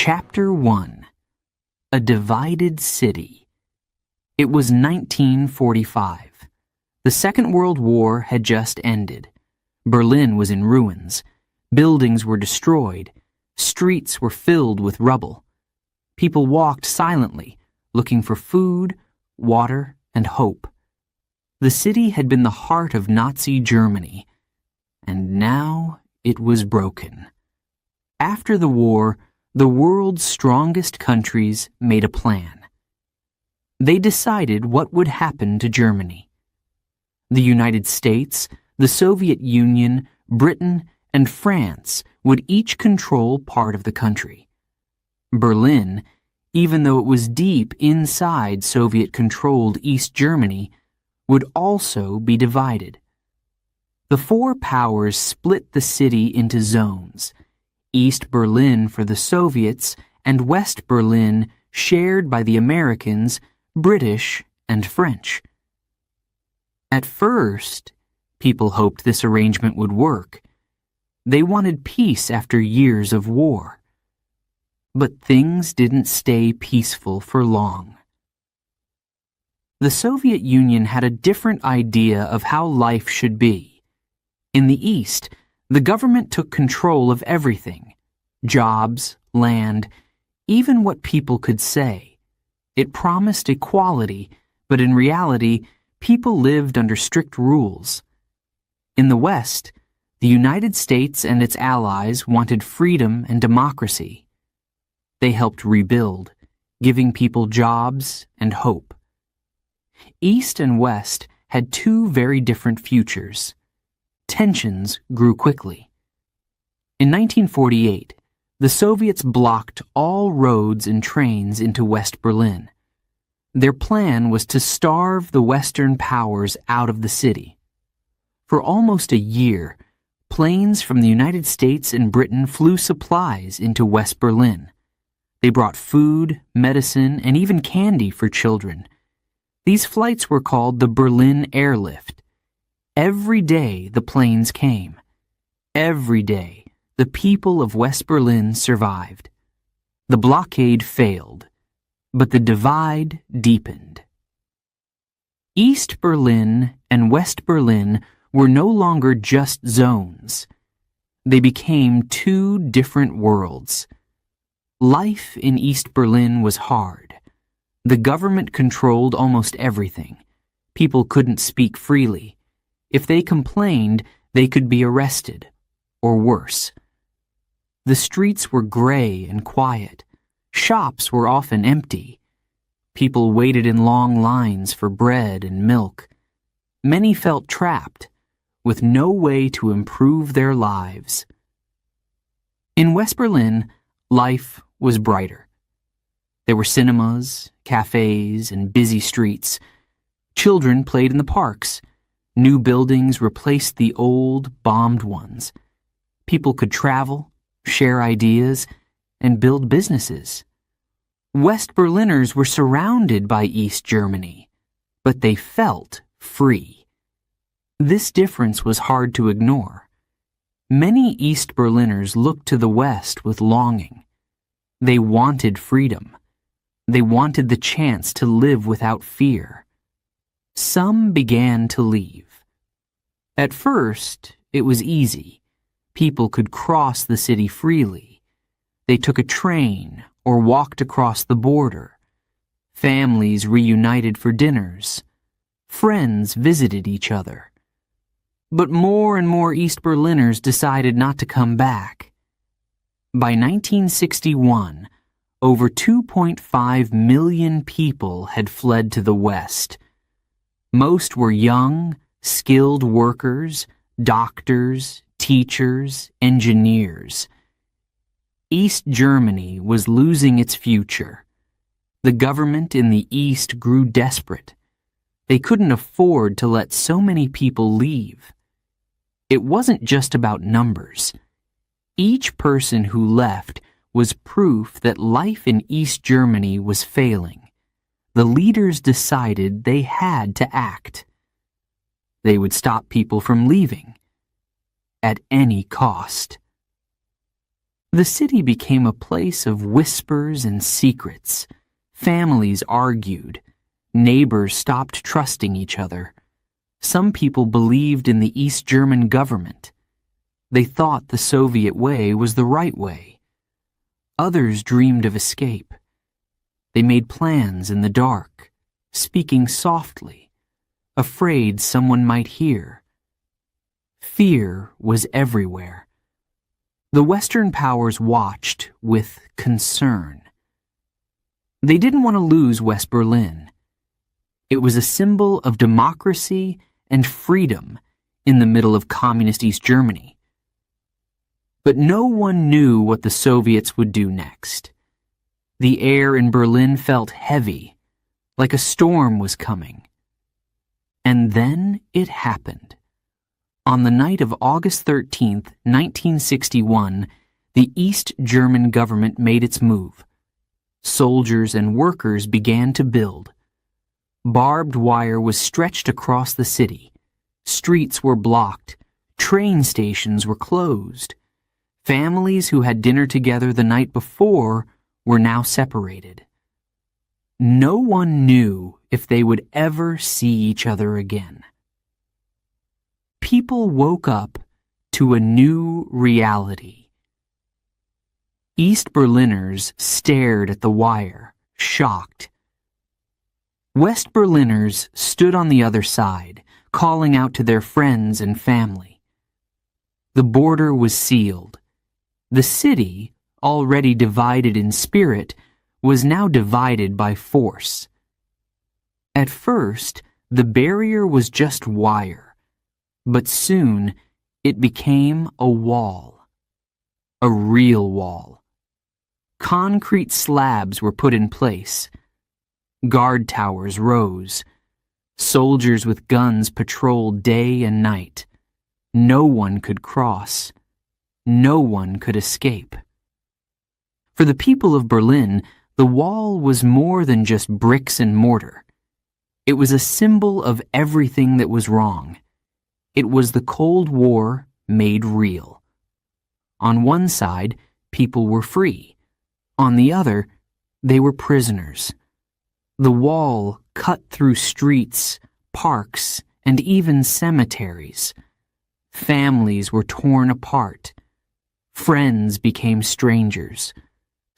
Chapter 1. A Divided City. It was 1945. The Second World War had just ended. Berlin was in ruins. Buildings were destroyed. Streets were filled with rubble. People walked silently, looking for food, water, and hope. The city had been the heart of Nazi Germany, and now it was broken. After the war, the world's strongest countries made a plan. They decided what would happen to Germany. The United States, the Soviet Union, Britain, and France would each control part of the country. Berlin, even though it was deep inside Soviet-controlled East Germany, would also be divided. The four powers split the city into zones: East Berlin for the Soviets and West Berlin shared by the Americans, British, and French. At first, people hoped this arrangement would work. They wanted peace after years of war. But things didn't stay peaceful for long. The Soviet Union had a different idea of how life should be. In the East, the government took control of everything: jobs, land, even what people could say. It promised equality, but in reality, people lived under strict rules. In the West, the United States and its allies wanted freedom and democracy. They helped rebuild, giving people jobs and hope. East and West had two very different futures. Tensions grew quickly. In 1948, the Soviets blocked all roads and trains into West Berlin. Their plan was to starve the Western powers out of the city. For almost a year, planes from the United States and Britain flew supplies into West Berlin. They brought food, medicine, and even candy for children. These flights were called the Berlin Airlift. Every day the planes came. Every day the people of West Berlin survived. The blockade failed, but the divide deepened. East Berlin and West Berlin were no longer just zones. They became two different worlds. Life in East Berlin was hard. The government controlled almost everything. People couldn't speak freely. If they complained, they could be arrested, or worse. The streets were gray and quiet. Shops were often empty. People waited in long lines for bread and milk. Many felt trapped, with no way to improve their lives. In West Berlin, life was brighter. There were cinemas, cafes, and busy streets. Children played in the parks. New buildings replaced the old, bombed ones. People could travel, share ideas, and build businesses. West Berliners were surrounded by East Germany, but they felt free. This difference was hard to ignore. Many East Berliners looked to the West with longing. They wanted freedom. They wanted the chance to live without fear. Some began to leave. At first, it was easy. People could cross the city freely. They took a train or walked across the border. Families reunited for dinners. Friends visited each other. But more and more East Berliners decided not to come back. By 1961, over 2.5 million people had fled to the West. Most were young, skilled workers, doctors, teachers, engineers. East Germany was losing its future. The government in the East grew desperate. They couldn't afford to let so many people leave. It wasn't just about numbers. Each person who left was proof that life in East Germany was failing. The leaders decided they had to act. They would stop people from leaving, at any cost. The city became a place of whispers and secrets. Families argued. Neighbors stopped trusting each other. Some people believed in the East German government. They thought the Soviet way was the right way. Others dreamed of escape. They made plans in the dark, speaking softly, afraid someone might hear. Fear was everywhere. The Western powers watched with concern. They didn't want to lose West Berlin. It was a symbol of democracy and freedom in the middle of communist East Germany. But no one knew what the Soviets would do next. The air in Berlin felt heavy, like a storm was coming. And then it happened. On the night of August 13th, 1961, the East German government made its move. Soldiers and workers began to build. Barbed wire was stretched across the city. Streets were blocked. Train stations were closed. Families who had dinner together the night before were now separated. No one knew if they would ever see each other again. People woke up to a new reality. East Berliners stared at the wire, shocked. West Berliners stood on the other side, calling out to their friends and family. The border was sealed. The city, already divided in spirit, was now divided by force. At first, the barrier was just wire. But soon, it became a wall. A real wall. Concrete slabs were put in place. Guard towers rose. Soldiers with guns patrolled day and night. No one could cross. No one could escape. For the people of Berlin, the wall was more than just bricks and mortar. It was a symbol of everything that was wrong. It was the Cold War made real. On one side, people were free. On the other, they were prisoners. The wall cut through streets, parks, and even cemeteries. Families were torn apart. Friends became strangers.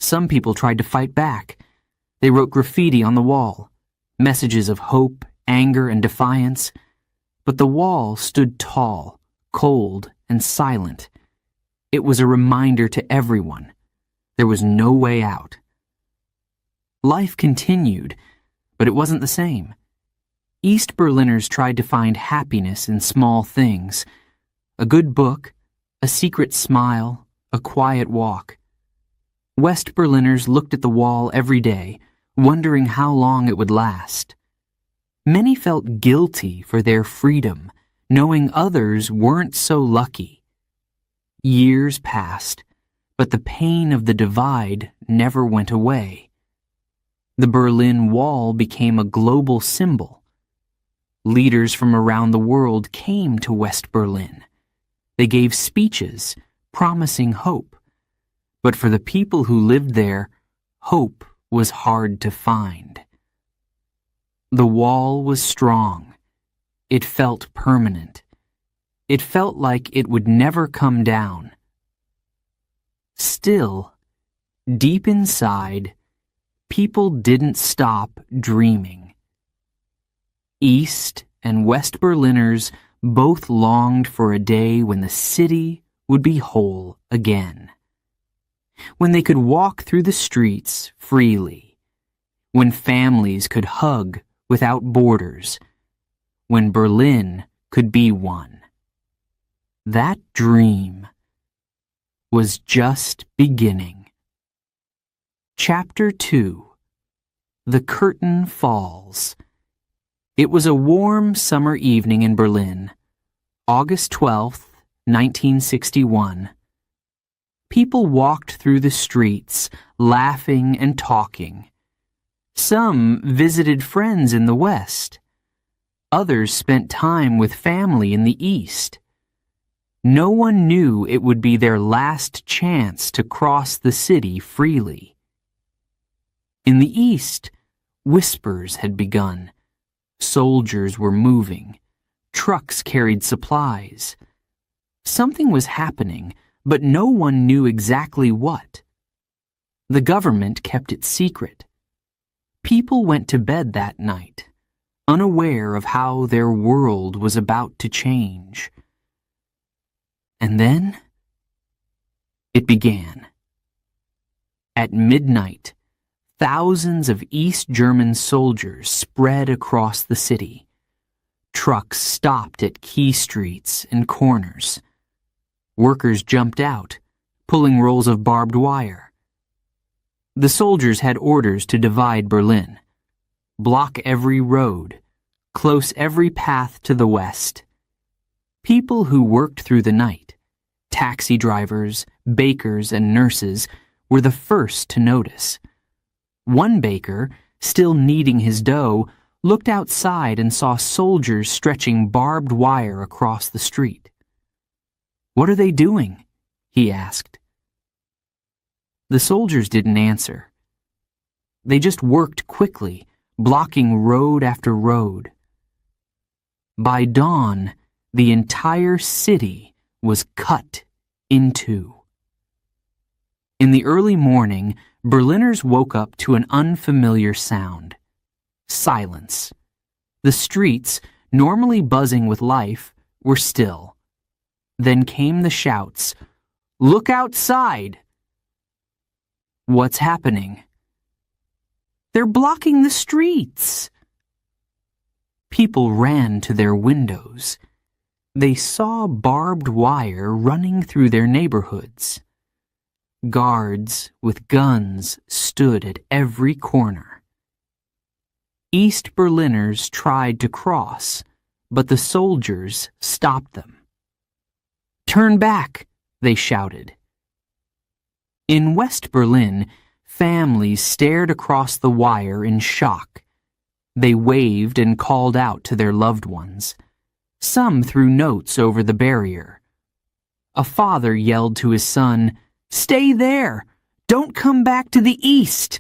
Some people tried to fight back. They wrote graffiti on the wall, messages of hope, anger, and defiance. But the wall stood tall, cold, and silent. It was a reminder to everyone. There was no way out. Life continued, but it wasn't the same. East Berliners tried to find happiness in small things. A good book, a secret smile, a quiet walk. West Berliners looked at the wall every day, wondering how long it would last. Many felt guilty for their freedom, knowing others weren't so lucky. Years passed, but the pain of the divide never went away. The Berlin Wall became a global symbol. Leaders from around the world came to West Berlin. They gave speeches, promising hope. But for the people who lived there, hope was hard to find. The wall was strong. It felt permanent. It felt like it would never come down. Still, deep inside, people didn't stop dreaming. East and West Berliners both longed for a day when the city would be whole again. When they could walk through the streets freely. When families could hug without borders, when Berlin could be one. That dream was just beginning. Chapter 2. The Curtain Falls. It was a warm summer evening in Berlin, August 12th, 1961. People walked through the streets, laughing and talking. Some visited friends in the West. Others spent time with family in the East. No one knew it would be their last chance to cross the city freely. In the east, whispers had begun. Soldiers were moving. Trucks carried supplies. Something was happening, but no one knew exactly what. The government kept it secret. People went to bed that night, unaware of how their world was about to change. And then it began. At midnight, thousands of East German soldiers spread across the city. Trucks stopped at key streets and corners. Workers jumped out, pulling rolls of barbed wire. The soldiers had orders to divide Berlin, block every road, close every path to the west. People who worked through the night, taxi drivers, bakers, and nurses, were the first to notice. One baker, still kneading his dough, looked outside and saw soldiers stretching barbed wire across the street. "What are they doing?" he asked. The soldiers didn't answer. They just worked quickly, blocking road after road. By dawn, the entire city was cut in two. In the early morning, Berliners woke up to an unfamiliar sound. Silence. The streets, normally buzzing with life, were still. Then came the shouts, "Look outside!" "What's happening?" "They're blocking the streets!" People ran to their windows. They saw barbed wire running through their neighborhoods. Guards with guns stood at every corner. East Berliners tried to cross, but the soldiers stopped them. "Turn back!" they shouted. In West Berlin, families stared across the wire in shock. They waved and called out to their loved ones. Some threw notes over the barrier. A father yelled to his son, "Stay there! Don't come back to the east!"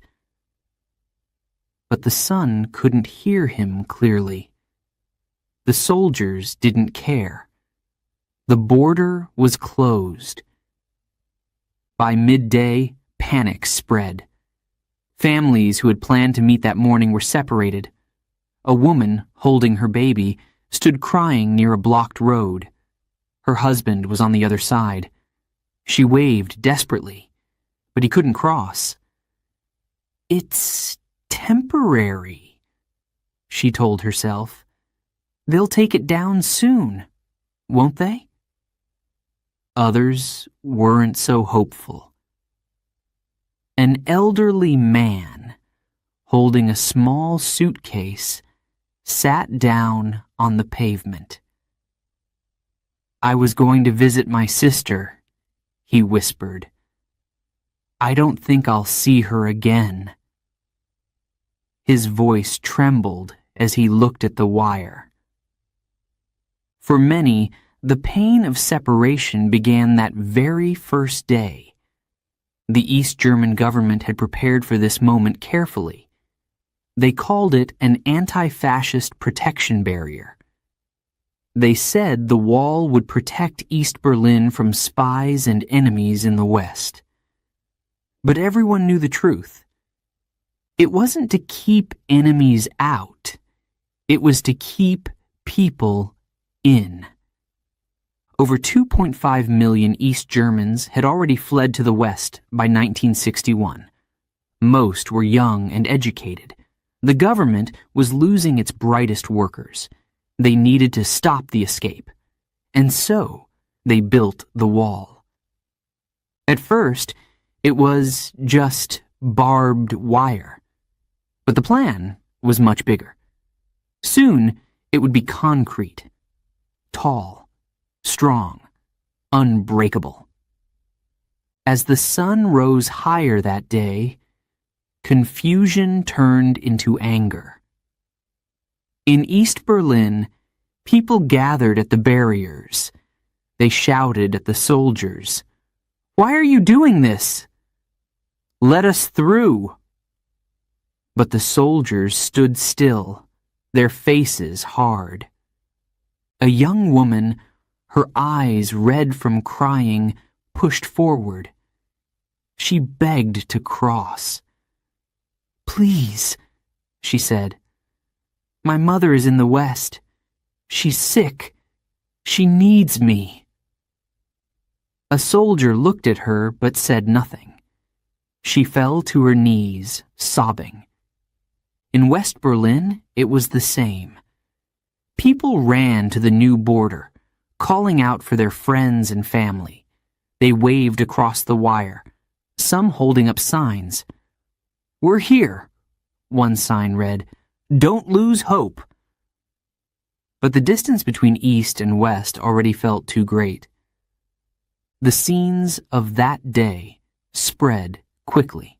But the son couldn't hear him clearly. The soldiers didn't care. The border was closed. By midday, panic spread. Families who had planned to meet that morning were separated. A woman, holding her baby, stood crying near a blocked road. Her husband was on the other side. She waved desperately, but he couldn't cross. "It's temporary," she told herself. "They'll take it down soon, won't they?" Others weren't so hopeful. An elderly man, holding a small suitcase, sat down on the pavement. "I was going to visit my sister," he whispered. "I don't think I'll see her again." His voice trembled as he looked at the wire. For many, the pain of separation began that very first day. The East German government had prepared for this moment carefully. They called it an anti-fascist protection barrier. They said the wall would protect East Berlin from spies and enemies in the West. But everyone knew the truth. It wasn't to keep enemies out. It was to keep people in. Over 2.5 million East Germans had already fled to the West by 1961. Most were young and educated. The government was losing its brightest workers. They needed to stop the escape. And so, they built the wall. At first, it was just barbed wire. But the plan was much bigger. Soon, it would be concrete, tall, strong, unbreakable. As the sun rose higher that day, confusion turned into anger. In East Berlin, people gathered at the barriers. They shouted at the soldiers, "Why are you doing this? Let us through." But the soldiers stood still, their faces hard. A young woman, her eyes red from crying, pushed forward. She begged to cross. "Please," she said. "My mother is in the West. She's sick. She needs me." A soldier looked at her but said nothing. She fell to her knees, sobbing. In West Berlin, it was the same. People ran to the new border, calling out for their friends and family. They waved across the wire, some holding up signs. "We're here," one sign read. "Don't lose hope." But the distance between East and West already felt too great. The scenes of that day spread quickly.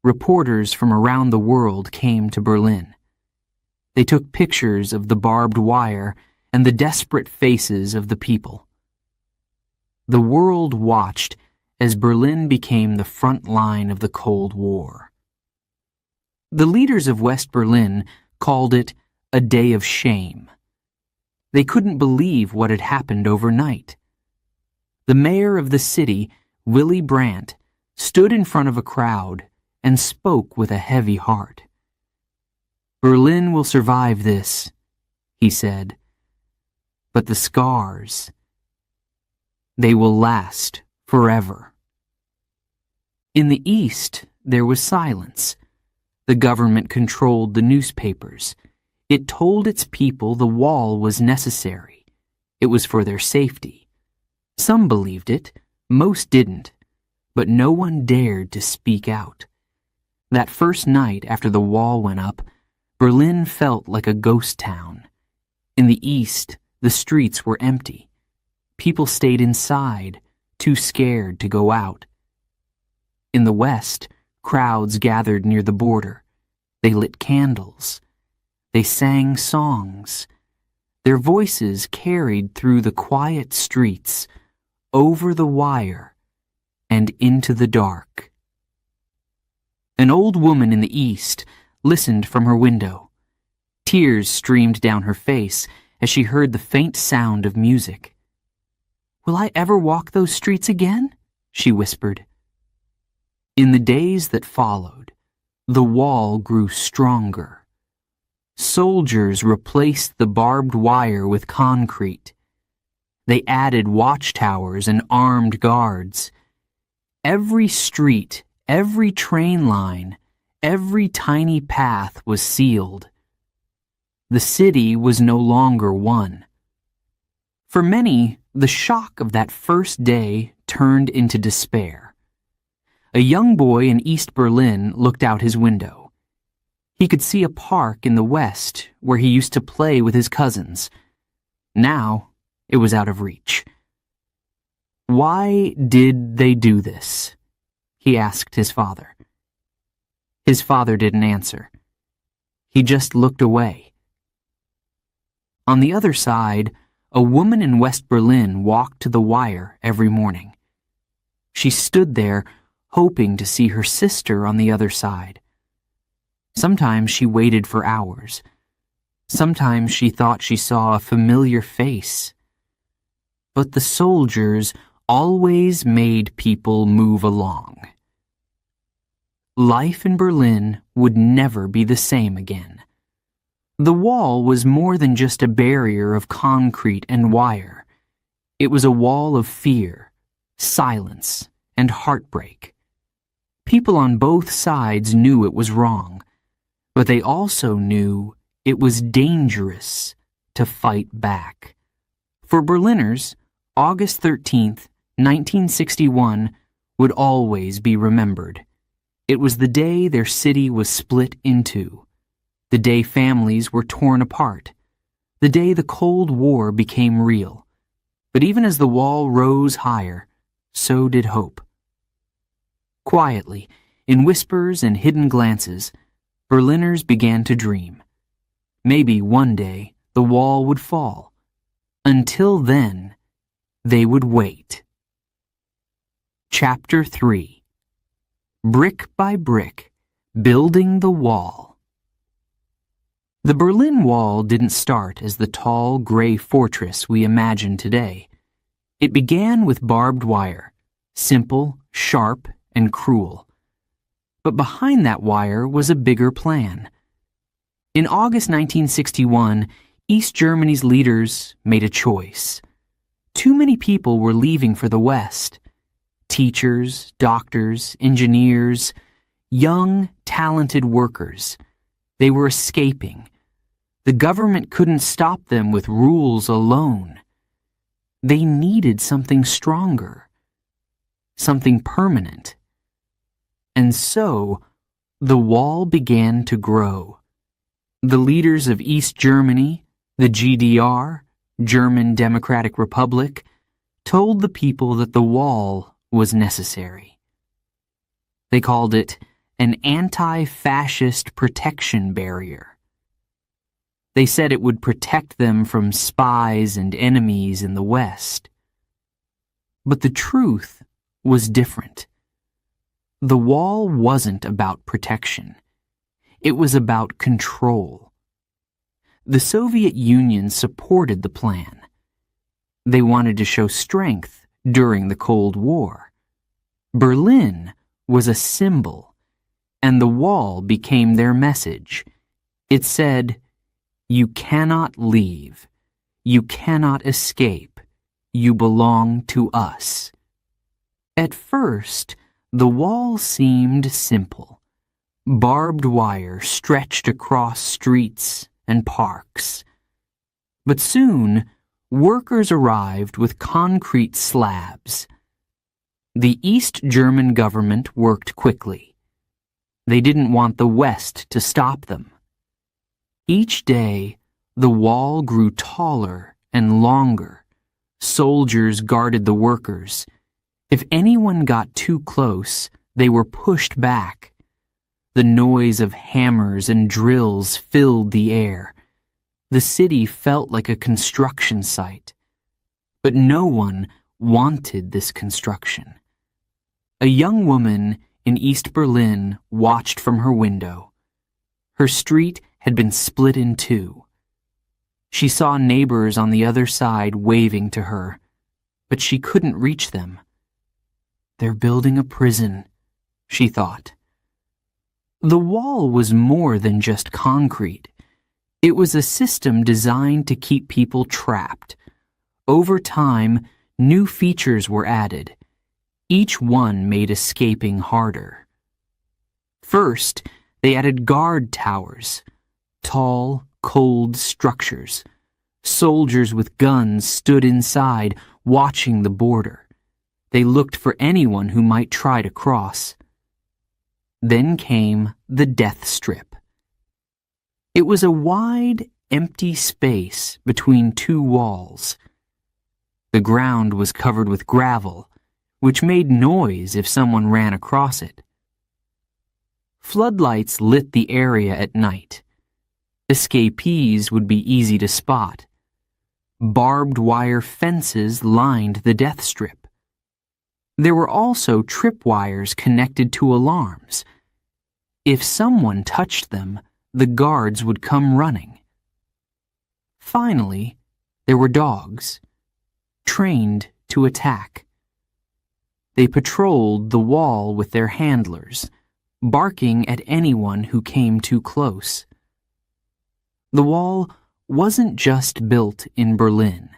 Reporters from around the world came to Berlin. They took pictures of the barbed wire and the desperate faces of the people. The world watched as Berlin became the front line of the Cold War. The leaders of West Berlin called it a day of shame. They couldn't believe what had happened overnight. The mayor of the city, Willy Brandt, stood in front of a crowd and spoke with a heavy heart. "Berlin will survive this," he said. "But the scars, they will last forever." In the East, there was silence. The government controlled the newspapers. It told its people the wall was necessary. It was for their safety. Some believed it, most didn't, but no one dared to speak out. That first night after the wall went up, Berlin felt like a ghost town. In the East, the streets were empty. People stayed inside, too scared to go out. In the West, crowds gathered near the border. They lit candles. They sang songs. Their voices carried through the quiet streets, over the wire, and into the dark. An old woman in the East listened from her window. Tears streamed down her face as she heard the faint sound of music. "Will I ever walk those streets again?" she whispered. In the days that followed, the wall grew stronger. Soldiers replaced the barbed wire with concrete. They added watchtowers and armed guards. Every street, every train line, every tiny path was sealed. The city was no longer one. For many, the shock of that first day turned into despair. A young boy in East Berlin looked out his window. He could see a park in the west where he used to play with his cousins. Now, it was out of reach. "Why did they do this?" he asked his father. His father didn't answer. He just looked away. On the other side, a woman in West Berlin walked to the wire every morning. She stood there, hoping to see her sister on the other side. Sometimes she waited for hours. Sometimes she thought she saw a familiar face. But the soldiers always made people move along. Life in Berlin would never be the same again. The wall was more than just a barrier of concrete and wire. It was a wall of fear, silence, and heartbreak. People on both sides knew it was wrong, but they also knew it was dangerous to fight back. For Berliners, August 13th, 1961 would always be remembered. It was the day their city was split in two, the day families were torn apart, the day the Cold War became real. But even as the wall rose higher, so did hope. Quietly, in whispers and hidden glances, Berliners began to dream. Maybe one day the wall would fall. Until then, they would wait. Chapter 3. Brick by brick, building the wall. The Berlin Wall didn't start as the tall, gray fortress we imagine today. It began with barbed wire, simple, sharp, and cruel. But behind that wire was a bigger plan. In August 1961, East Germany's leaders made a choice. Too many people were leaving for the West. Teachers, doctors, engineers, young, talented workers. They were escaping. The government couldn't stop them with rules alone. They needed something stronger, something permanent. And so, the wall began to grow. The leaders of East Germany, the GDR, German Democratic Republic, told the people that the wall was necessary. They called it an anti-fascist protection barrier. They said it would protect them from spies and enemies in the West. But the truth was different. The wall wasn't about protection. It was about control. The Soviet Union supported the plan. They wanted to show strength during the Cold War. Berlin was a symbol, and the wall became their message. It said, "You cannot leave. You cannot escape. You belong to us." At first, the wall seemed simple. Barbed wire stretched across streets and parks. But soon, workers arrived with concrete slabs. The East German government worked quickly. They didn't want the West to stop them. Each day, the wall grew taller and longer. Soldiers guarded the workers. If anyone got too close, they were pushed back. The noise of hammers and drills filled the air. The city felt like a construction site. But no one wanted this construction. A young woman in East Berlin watched from her window. Her street had been split in two. She saw neighbors on the other side waving to her, but she couldn't reach them. "They're building a prison," she thought. The wall was more than just concrete. It was a system designed to keep people trapped. Over time, new features were added. Each one made escaping harder. First, they added guard towers, tall, cold structures. Soldiers with guns stood inside, watching the border. They looked for anyone who might try to cross. Then came the death strip. It was a wide, empty space between two walls. The ground was covered with gravel, which made noise if someone ran across it. Floodlights lit the area at night. Escapees would be easy to spot. Barbed wire fences lined the death strip. There were also tripwires connected to alarms. If someone touched them, the guards would come running. Finally, there were dogs, trained to attack. They patrolled the wall with their handlers, barking at anyone who came too close. The wall wasn't just built in Berlin.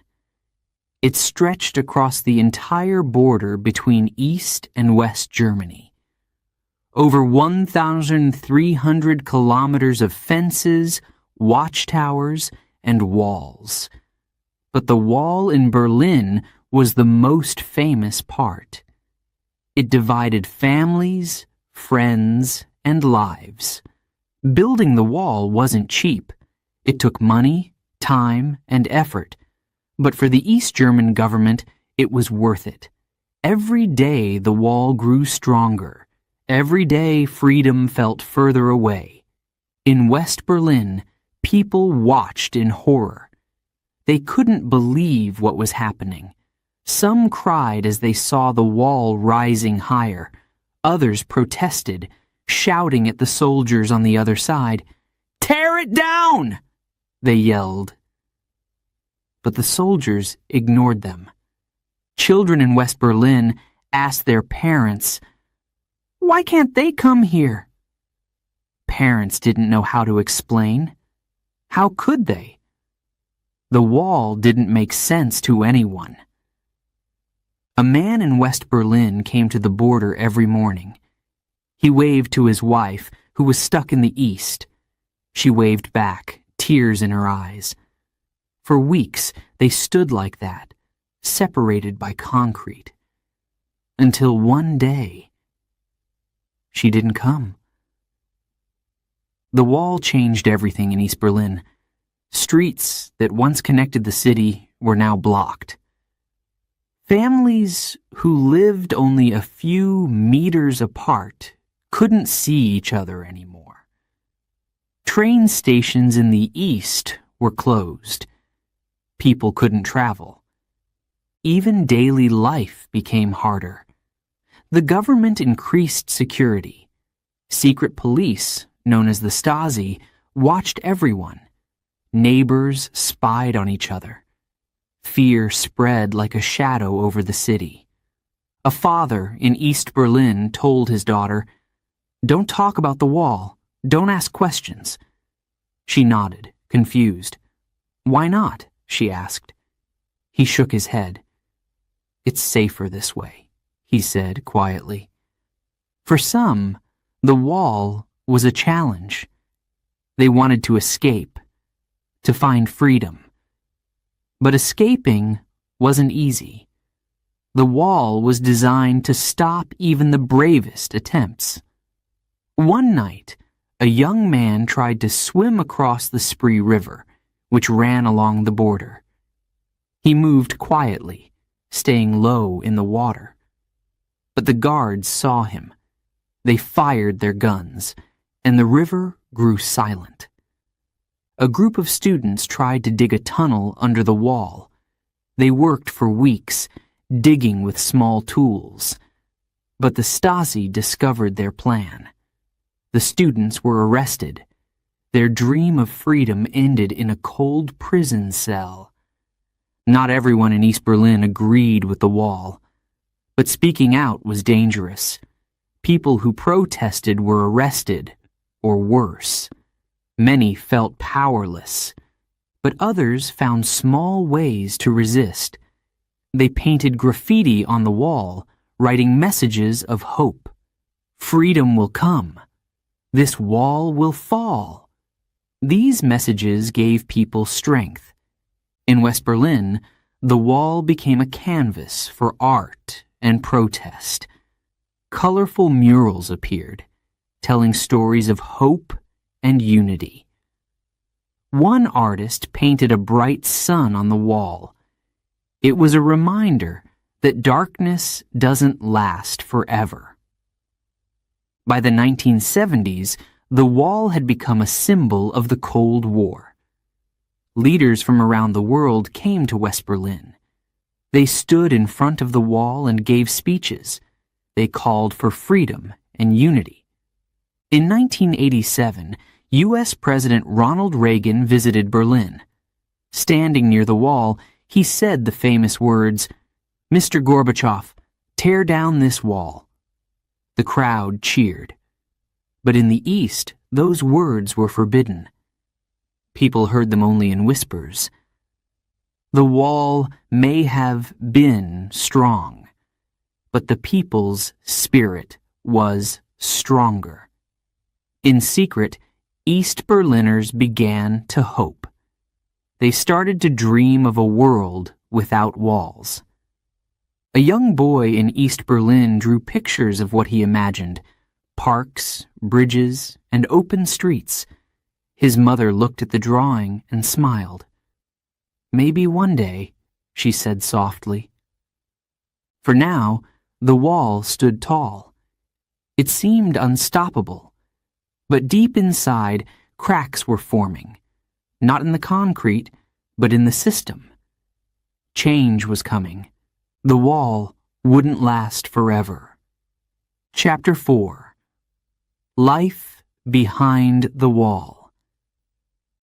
It stretched across the entire border between East and West Germany. Over 1,300 kilometers of fences, watchtowers, and walls. But the wall in Berlin was the most famous part. It divided families, friends, and lives. Building the wall wasn't cheap. It took money, time, and effort. But for the East German government, it was worth it. Every day the wall grew stronger. Every day freedom felt further away. In West Berlin, people watched in horror. They couldn't believe what was happening. Some cried as they saw the wall rising higher. Others protested, shouting at the soldiers on the other side. "Tear it down!" they yelled. But the soldiers ignored them. Children in West Berlin asked their parents, "Why can't they come here?" Parents didn't know how to explain. How could they? The wall didn't make sense to anyone. A man in West Berlin came to the border every morning. He waved to his wife, who was stuck in the east. She waved back, tears in her eyes. For weeks, they stood like that, separated by concrete. Until one day, she didn't come. The wall changed everything in East Berlin. Streets that once connected the city were now blocked. Families who lived only a few meters apart couldn't see each other anymore. Train stations in the east were closed. People couldn't travel. Even daily life became harder. The government increased security. Secret police, known as the Stasi, watched everyone. Neighbors spied on each other. Fear spread like a shadow over the city. A father in East Berlin told his daughter, "Don't talk about the wall. Don't ask questions." She nodded, confused. "Why not?" she asked. He shook his head. "It's safer this way," he said quietly. For some, the wall was a challenge. They wanted to escape, to find freedom. But escaping wasn't easy. The wall was designed to stop even the bravest attempts. One night, a young man tried to swim across the Spree River, which ran along the border. He moved quietly, staying low in the water. But the guards saw him. They fired their guns, and the river grew silent. A group of students tried to dig a tunnel under the wall. They worked for weeks, digging with small tools. But the Stasi discovered their plan. The students were arrested. Their dream of freedom ended in a cold prison cell. Not everyone in East Berlin agreed with the wall. But speaking out was dangerous. People who protested were arrested, or worse. Many felt powerless, but others found small ways to resist. They painted graffiti on the wall, writing messages of hope. Freedom will come. This wall will fall. These messages gave people strength. In West Berlin, the wall became a canvas for art and protest. Colorful murals appeared, telling stories of hope and unity. One artist painted a bright sun on the wall. It was a reminder that darkness doesn't last forever. By the 1970s, the wall had become a symbol of the Cold War. Leaders from around the world came to West Berlin. They stood in front of the wall and gave speeches. They called for freedom and unity. In 1987, U.S. President Ronald Reagan visited Berlin. Standing near the wall, he said the famous words, "Mr. Gorbachev, tear down this wall." The crowd cheered. But in the East, those words were forbidden. People heard them only in whispers. The wall may have been strong, but the people's spirit was stronger. In secret, East Berliners began to hope. They started to dream of a world without walls. A young boy in East Berlin drew pictures of what he imagined: parks, bridges, and open streets. His mother looked at the drawing and smiled. "Maybe one day," she said softly. For now, the wall stood tall. It seemed unstoppable. But deep inside, cracks were forming, not in the concrete, but in the system. Change was coming. The wall wouldn't last forever. Chapter 4. Life Behind the Wall.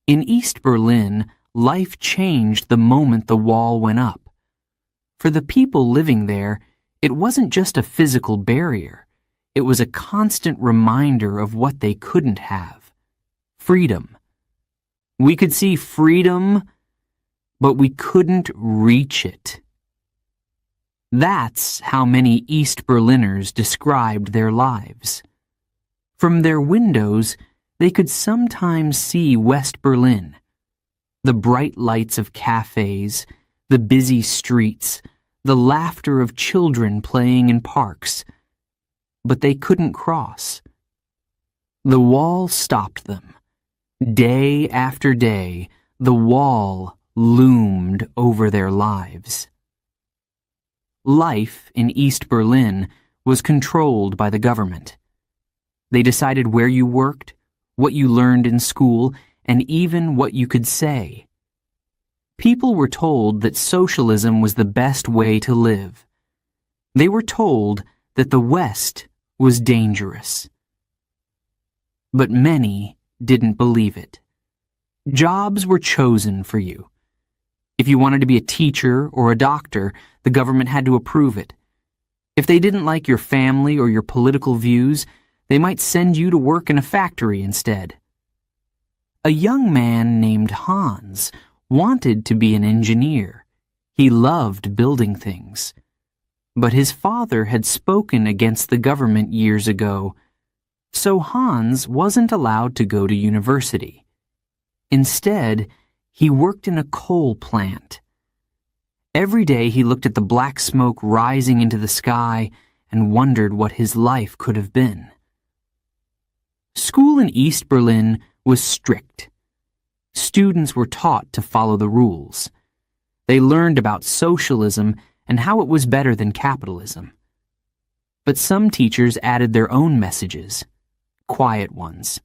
In East Berlin, life changed the moment the wall went up. For the people living there, it wasn't just a physical barrier. It was a constant reminder of what they couldn't have. Freedom. We could see freedom, but we couldn't reach it. That's how many East Berliners described their lives. From their windows, they could sometimes see West Berlin. The bright lights of cafes, the busy streets, the laughter of children playing in parks. But they couldn't cross. The wall stopped them. Day after day, the wall loomed over their lives. Life in East Berlin was controlled by the government. They decided where you worked, what you learned in school, and even what you could say. People were told that socialism was the best way to live. They were told that the West was dangerous. But many didn't believe it. Jobs were chosen for you. If you wanted to be a teacher or a doctor, the government had to approve it. If they didn't like your family or your political views, they might send you to work in a factory instead. A young man named Hans wanted to be an engineer. He loved building things. But his father had spoken against the government years ago, so Hans wasn't allowed to go to university. Instead, he worked in a coal plant. Every day he looked at the black smoke rising into the sky and wondered what his life could have been. School in East Berlin was strict. Students were taught to follow the rules. They learned about socialism and how it was better than capitalism. But some teachers added their own messages, quiet ones.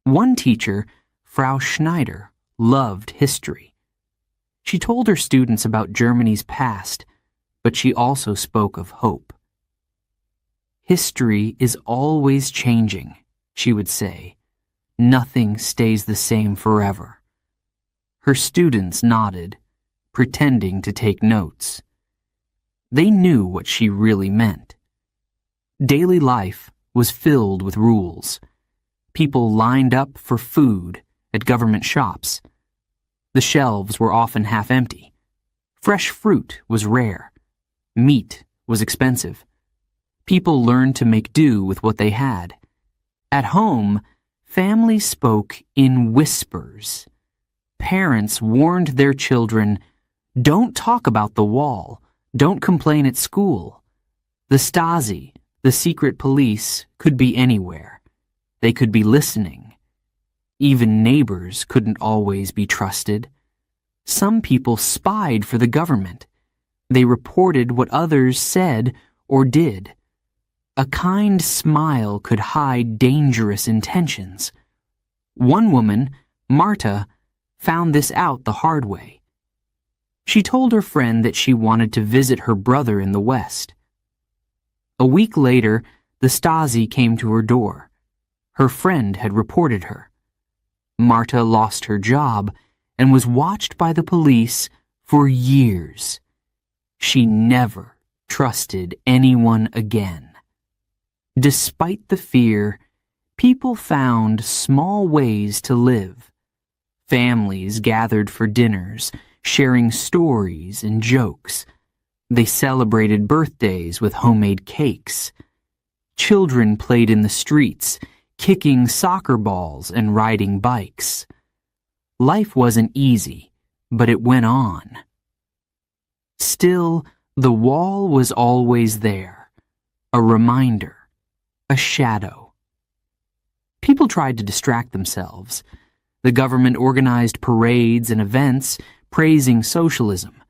One teacher, Frau Schneider, loved history. She told her students about Germany's past, but she also spoke of hope. History is always changing, she would say. Nothing stays the same forever. Her students nodded, pretending to take notes. They knew what she really meant. Daily life was filled with rules. People lined up for food at government shops. The shelves were often half empty. Fresh fruit was rare. Meat was expensive. People learned to make do with what they had. At home, families spoke in whispers. Parents warned their children, "Don't talk about the wall. Don't complain at school." The Stasi, the secret police, could be anywhere. They could be listening. Even neighbors couldn't always be trusted. Some people spied for the government. They reported what others said or did. A kind smile could hide dangerous intentions. One woman, Marta, found this out the hard way. She told her friend that she wanted to visit her brother in the West. A week later, the Stasi came to her door. Her friend had reported her. Marta lost her job and was watched by the police for years. She never trusted anyone again. Despite the fear, people found small ways to live. Families gathered for dinners, sharing stories and jokes. They celebrated birthdays with homemade cakes. Children played in the streets, kicking soccer balls and riding bikes. Life wasn't easy, but it went on. Still, the wall was always there, a reminder, a shadow. People tried to distract themselves. The government organized parades and events praising socialism.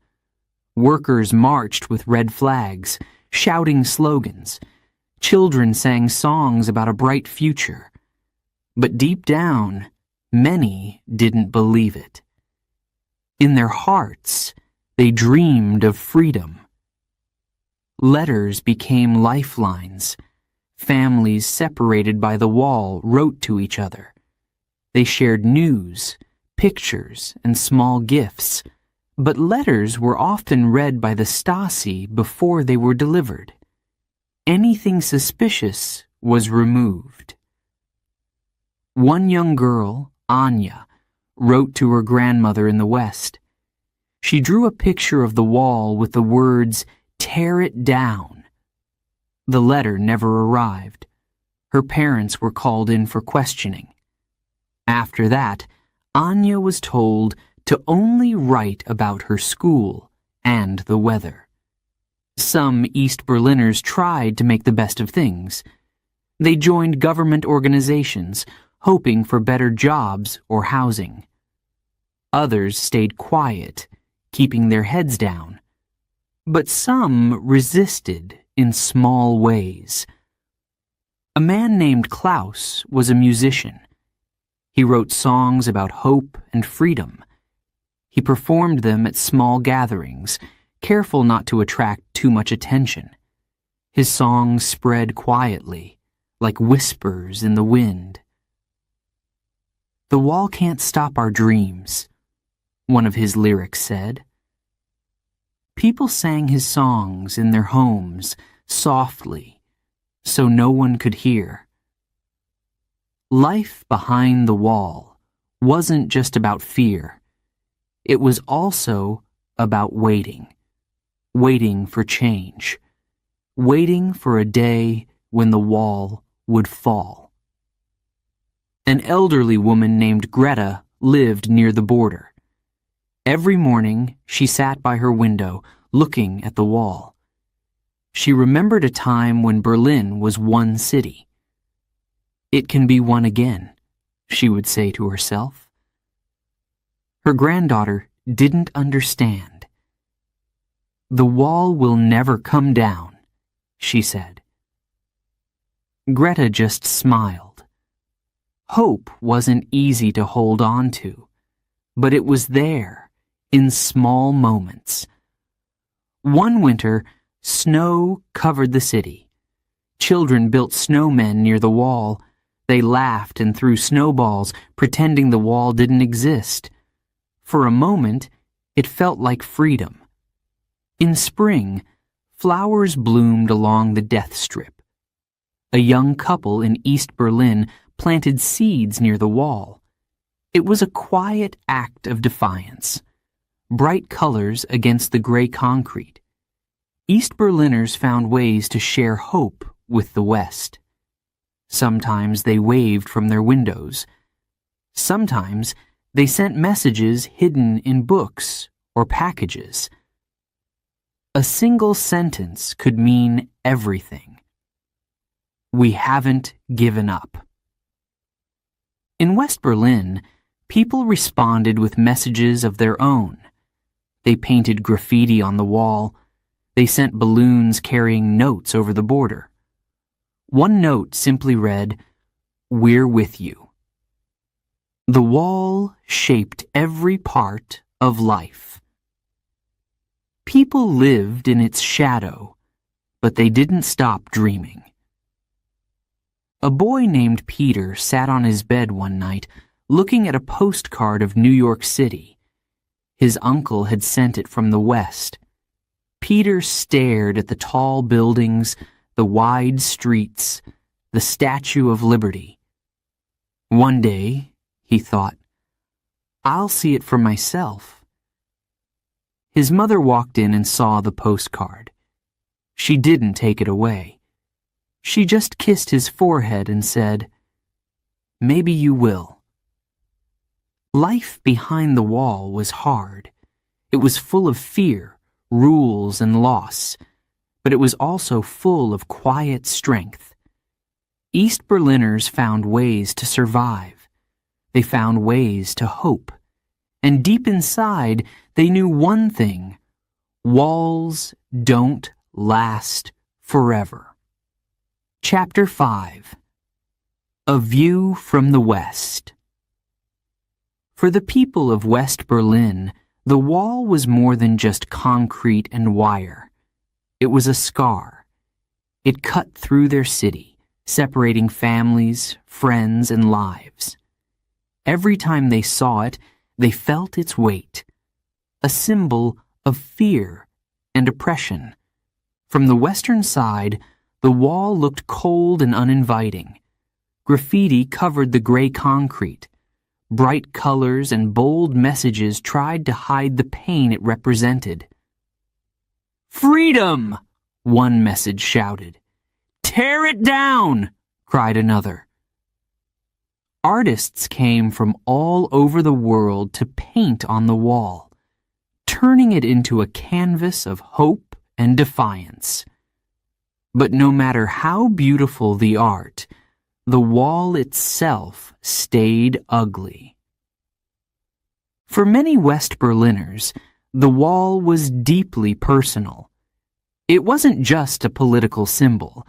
Workers marched with red flags, shouting slogans. Children sang songs about a bright future. But deep down, many didn't believe it. In their hearts, they dreamed of freedom. Letters became lifelines. Families separated by the wall wrote to each other. They shared news, pictures, and small gifts, but letters were often read by the Stasi before they were delivered. Anything suspicious was removed. One young girl, Anya, wrote to her grandmother in the West. She drew a picture of the wall with the words, "Tear it down." The letter never arrived. Her parents were called in for questioning. After that, Anya was told to only write about her school and the weather. Some East Berliners tried to make the best of things. They joined government organizations, hoping for better jobs or housing. Others stayed quiet, keeping their heads down. But some resisted in small ways. A man named Klaus was a musician. He wrote songs about hope and freedom. He performed them at small gatherings, careful not to attract too much attention. His songs spread quietly, like whispers in the wind. "The wall can't stop our dreams," one of his lyrics said. People sang his songs in their homes, softly, so no one could hear. Life behind the wall wasn't just about fear. It was also about waiting. Waiting for change. Waiting for a day when the wall would fall. An elderly woman named Greta lived near the border. Every morning, she sat by her window, looking at the wall. She remembered a time when Berlin was one city. "It can be one again," she would say to herself. Her granddaughter didn't understand. "The wall will never come down," she said. Greta just smiled. Hope wasn't easy to hold on to, but it was there, in small moments. One winter, snow covered the city. Children built snowmen near the wall. They laughed and threw snowballs, pretending the wall didn't exist. For a moment, it felt like freedom. In spring, flowers bloomed along the death strip. A young couple in East Berlin planted seeds near the wall. It was a quiet act of defiance. Bright colors against the gray concrete. East Berliners found ways to share hope with the West. Sometimes they waved from their windows. Sometimes they sent messages hidden in books or packages. A single sentence could mean everything. "We haven't given up." In West Berlin, people responded with messages of their own. They painted graffiti on the wall. They sent balloons carrying notes over the border. One note simply read, "We're with you." The wall shaped every part of life. People lived in its shadow, but they didn't stop dreaming. A boy named Peter sat on his bed one night, looking at a postcard of New York City. His uncle had sent it from the West. Peter stared at the tall buildings, the wide streets, the Statue of Liberty. One day, he thought, I'll see it for myself. His mother walked in and saw the postcard. She didn't take it away. She just kissed his forehead and said, "Maybe you will." Life behind the wall was hard. It was full of fear, rules, and loss, but it was also full of quiet strength. East Berliners found ways to survive. They found ways to hope. And deep inside, they knew one thing: walls don't last forever. Chapter 5. A View from the West. For the people of West Berlin, the wall was more than just concrete and wire. It was a scar. It cut through their city, separating families, friends, and lives. Every time they saw it, they felt its weight, a symbol of fear and oppression. From the western side, the wall looked cold and uninviting. Graffiti covered the gray concrete. Bright colors and bold messages tried to hide the pain it represented. "Freedom!" one message shouted. "Tear it down!" cried another. Artists came from all over the world to paint on the wall, turning it into a canvas of hope and defiance. But no matter how beautiful the art, the wall itself stayed ugly. For many West Berliners, the wall was deeply personal. It wasn't just a political symbol.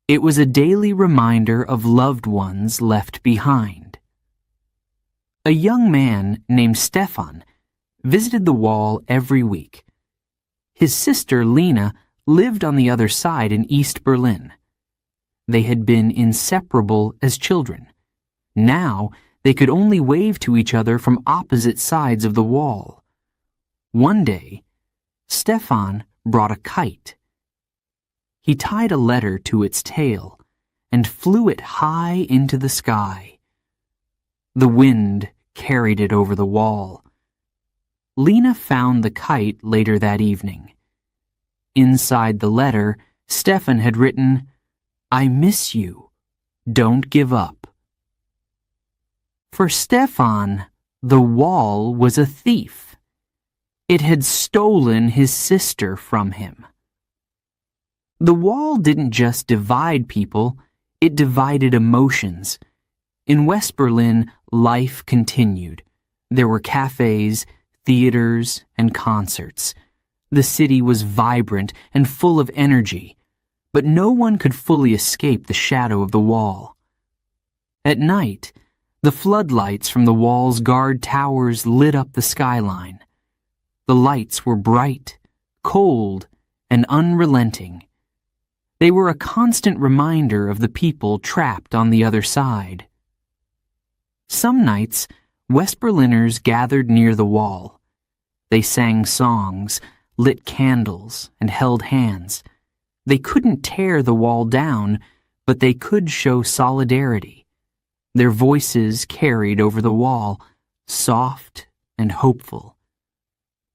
It was a daily reminder of loved ones left behind. A young man named Stefan visited the wall every week. His sister, Lena, lived on the other side in East Berlin. They had been inseparable as children. Now, they could only wave to each other from opposite sides of the wall. One day, Stefan brought a kite. He tied a letter to its tail and flew it high into the sky. The wind carried it over the wall. Lena found the kite later that evening. Inside the letter, Stefan had written, "I miss you. Don't give up." For Stefan, the wall was a thief. It had stolen his sister from him. The wall didn't just divide people, it divided emotions. In West Berlin, life continued. There were cafes, theaters, and concerts. The city was vibrant and full of energy, but no one could fully escape the shadow of the wall. At night, the floodlights from the wall's guard towers lit up the skyline. The lights were bright, cold, and unrelenting. They were a constant reminder of the people trapped on the other side. Some nights, West Berliners gathered near the wall. They sang songs, lit candles, and held hands. They couldn't tear the wall down, but they could show solidarity. Their voices carried over the wall, soft and hopeful.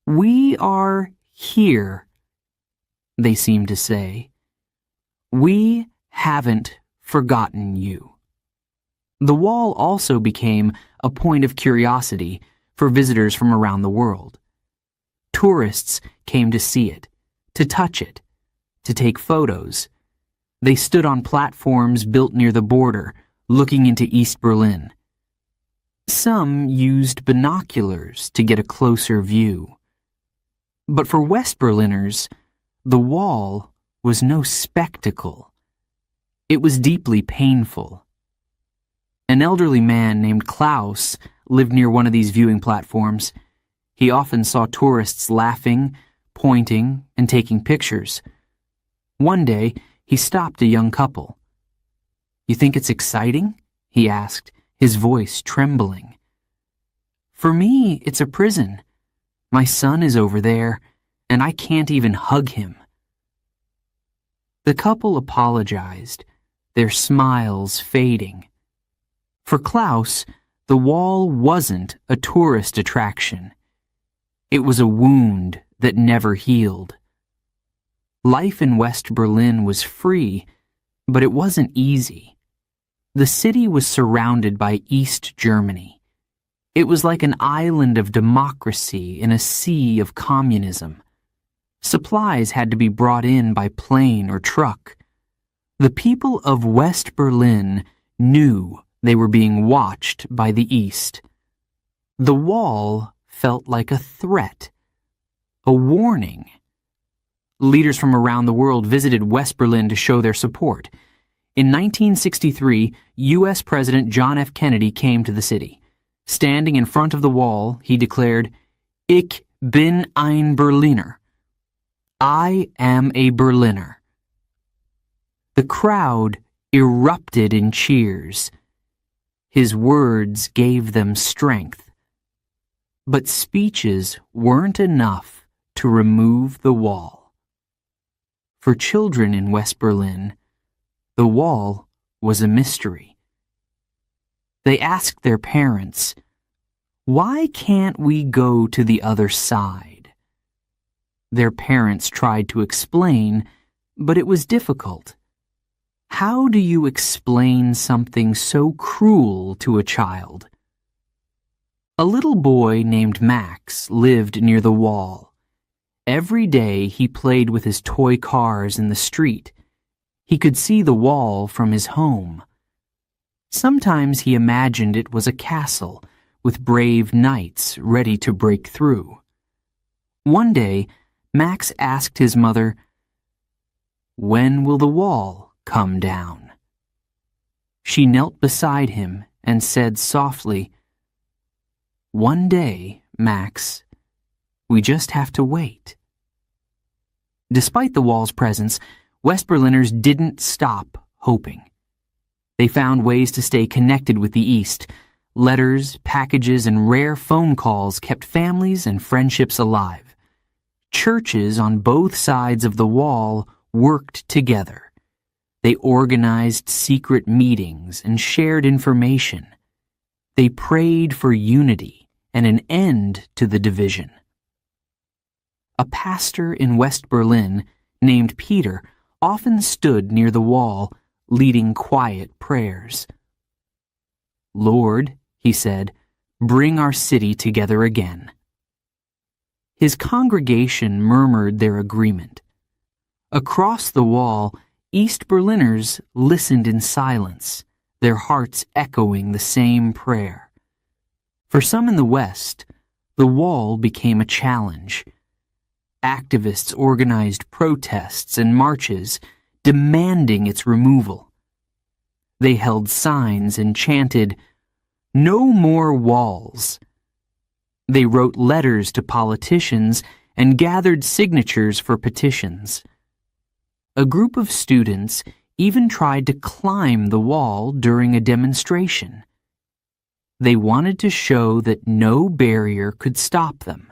"We are here," they seemed to say. "We haven't forgotten you." The wall also became a point of curiosity for visitors from around the world. Tourists came to see it, to touch it, to take photos. They stood on platforms built near the border, looking into East Berlin. Some used binoculars to get a closer view. But for West Berliners, the wall was no spectacle. It was deeply painful. An elderly man named Klaus lived near one of these viewing platforms. He often saw tourists laughing, pointing, and taking pictures. One day, he stopped a young couple. "You think it's exciting?" he asked, his voice trembling. "For me, it's a prison. My son is over there, and I can't even hug him." The couple apologized, their smiles fading. For Klaus, the wall wasn't a tourist attraction. It was a wound that never healed. Life in West Berlin was free, but it wasn't easy. The city was surrounded by East Germany. It was like an island of democracy in a sea of communism. Supplies had to be brought in by plane or truck. The people of West Berlin knew they were being watched by the East. The wall felt like a threat, a warning. Leaders from around the world visited West Berlin to show their support. In 1963, U.S. President John F. Kennedy came to the city. Standing in front of the wall, he declared, "Ich bin ein Berliner." I am a Berliner. The crowd erupted in cheers. His words gave them strength. But speeches weren't enough to remove the wall. For children in West Berlin, the wall was a mystery. They asked their parents, "Why can't we go to the other side?" Their parents tried to explain, but it was difficult. How do you explain something so cruel to a child? A little boy named Max lived near the wall. Every day he played with his toy cars in the street. He could see the wall from his home. Sometimes he imagined it was a castle with brave knights ready to break through. One day, Max asked his mother, "When will the wall come down?" She knelt beside him and said softly, "One day, Max, we just have to wait." Despite the wall's presence, West Berliners didn't stop hoping. They found ways to stay connected with the East. Letters, packages, and rare phone calls kept families and friendships alive. Churches on both sides of the wall worked together. They organized secret meetings and shared information. They prayed for unity and an end to the division. A pastor in West Berlin named Peter often stood near the wall, leading quiet prayers. "Lord," he said, "bring our city together again." His congregation murmured their agreement. Across the wall, East Berliners listened in silence, their hearts echoing the same prayer. For some in the West, the wall became a challenge. Activists organized protests and marches, demanding its removal. They held signs and chanted, "No more walls." They wrote letters to politicians and gathered signatures for petitions. A group of students even tried to climb the wall during a demonstration. They wanted to show that no barrier could stop them.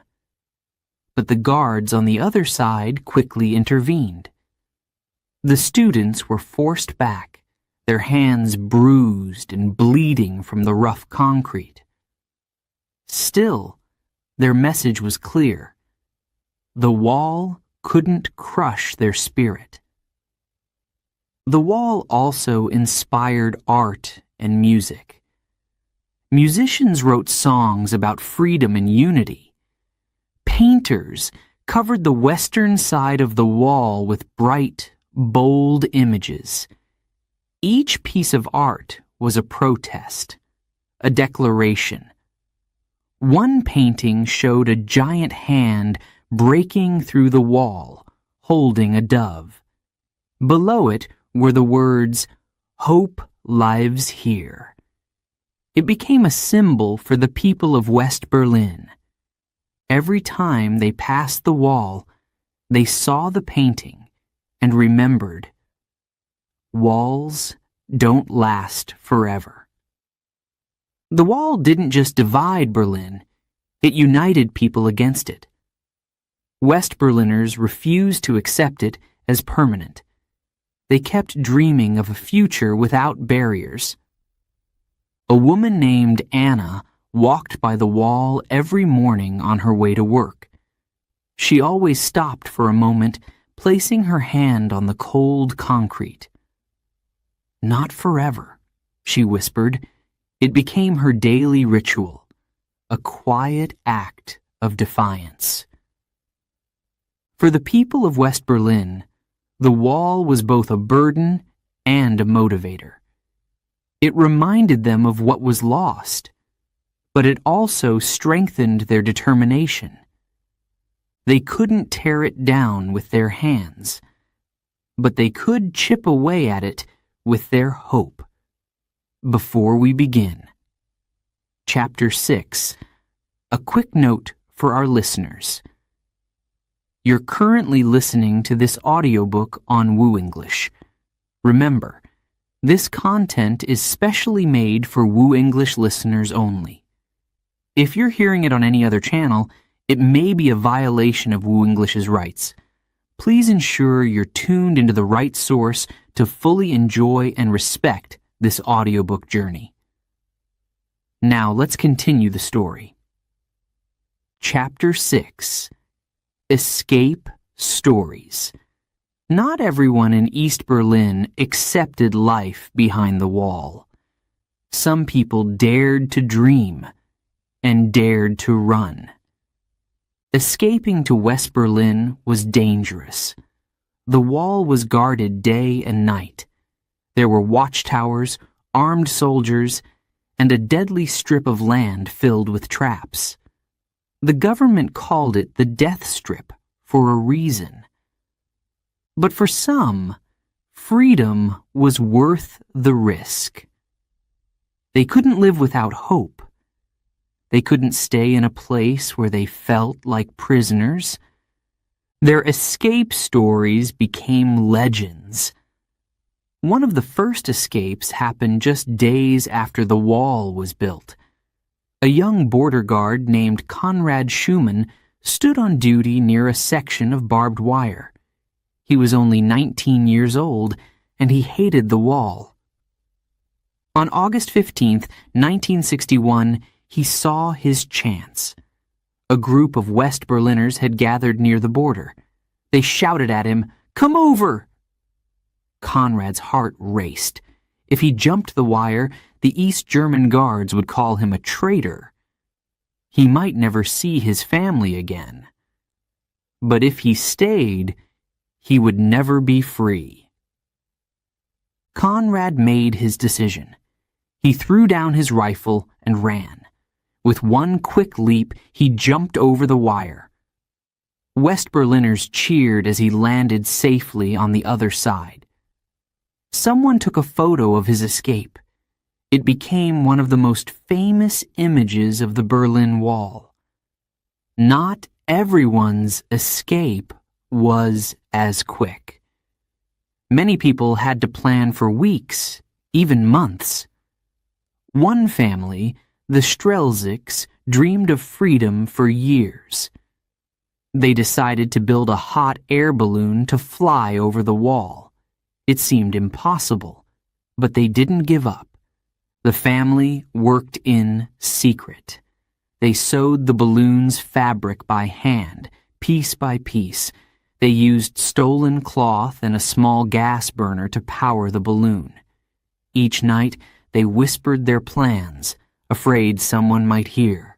But the guards on the other side quickly intervened. The students were forced back, their hands bruised and bleeding from the rough concrete. Still, their message was clear. The wall couldn't crush their spirit. The wall also inspired art and music. Musicians wrote songs about freedom and unity. Painters covered the western side of the wall with bright, bold images. Each piece of art was a protest, a declaration. One painting showed a giant hand breaking through the wall, holding a dove. Below it were the words, "Hope lives here." It became a symbol for the people of West Berlin. Every time they passed the wall, they saw the painting and remembered, walls don't last forever. The wall didn't just divide Berlin, it united people against it. West Berliners refused to accept it as permanent. They kept dreaming of a future without barriers. A woman named Anna walked by the wall every morning on her way to work. She always stopped for a moment, placing her hand on the cold concrete. "Not forever," she whispered. It became her daily ritual, a quiet act of defiance. For the people of West Berlin, the wall was both a burden and a motivator. It reminded them of what was lost, but it also strengthened their determination. They couldn't tear it down with their hands, but they could chip away at it with their hope. Before we begin, Chapter 6, a quick note for our listeners. You're currently listening to this audiobook on WooEnglish. Remember, this content is specially made for WooEnglish listeners only. If you're hearing it on any other channel, it may be a violation of WooEnglish's rights. Please ensure you're tuned into the right source to fully enjoy and respect this audiobook journey. Now let's continue the story. Chapter 6. Escape Stories. Not everyone in East Berlin accepted life behind the wall. Some people dared to dream and dared to run. Escaping to West Berlin was dangerous. The wall was guarded day and night. There were watchtowers, armed soldiers, and a deadly strip of land filled with traps. The government called it the Death Strip for a reason. But for some, freedom was worth the risk. They couldn't live without hope. They couldn't stay in a place where they felt like prisoners. Their escape stories became legends. One of the first escapes happened just days after the wall was built. A young border guard named Konrad Schumann stood on duty near a section of barbed wire. He was only 19 years old, and he hated the wall. On August 15, 1961, he saw his chance. A group of West Berliners had gathered near the border. They shouted at him, "Come over!" Konrad's heart raced. If he jumped the wire, the East German guards would call him a traitor. He might never see his family again. But if he stayed, he would never be free. Konrad made his decision. He threw down his rifle and ran. With one quick leap, he jumped over the wire. West Berliners cheered as he landed safely on the other side. Someone took a photo of his escape. It became one of the most famous images of the Berlin Wall. Not everyone's escape was as quick. Many people had to plan for weeks, even months. One family, the Strelzics, dreamed of freedom for years. They decided to build a hot air balloon to fly over the wall. It seemed impossible, but they didn't give up. The family worked in secret. They sewed the balloon's fabric by hand, piece by piece. They used stolen cloth and a small gas burner to power the balloon. Each night, they whispered their plans, afraid someone might hear.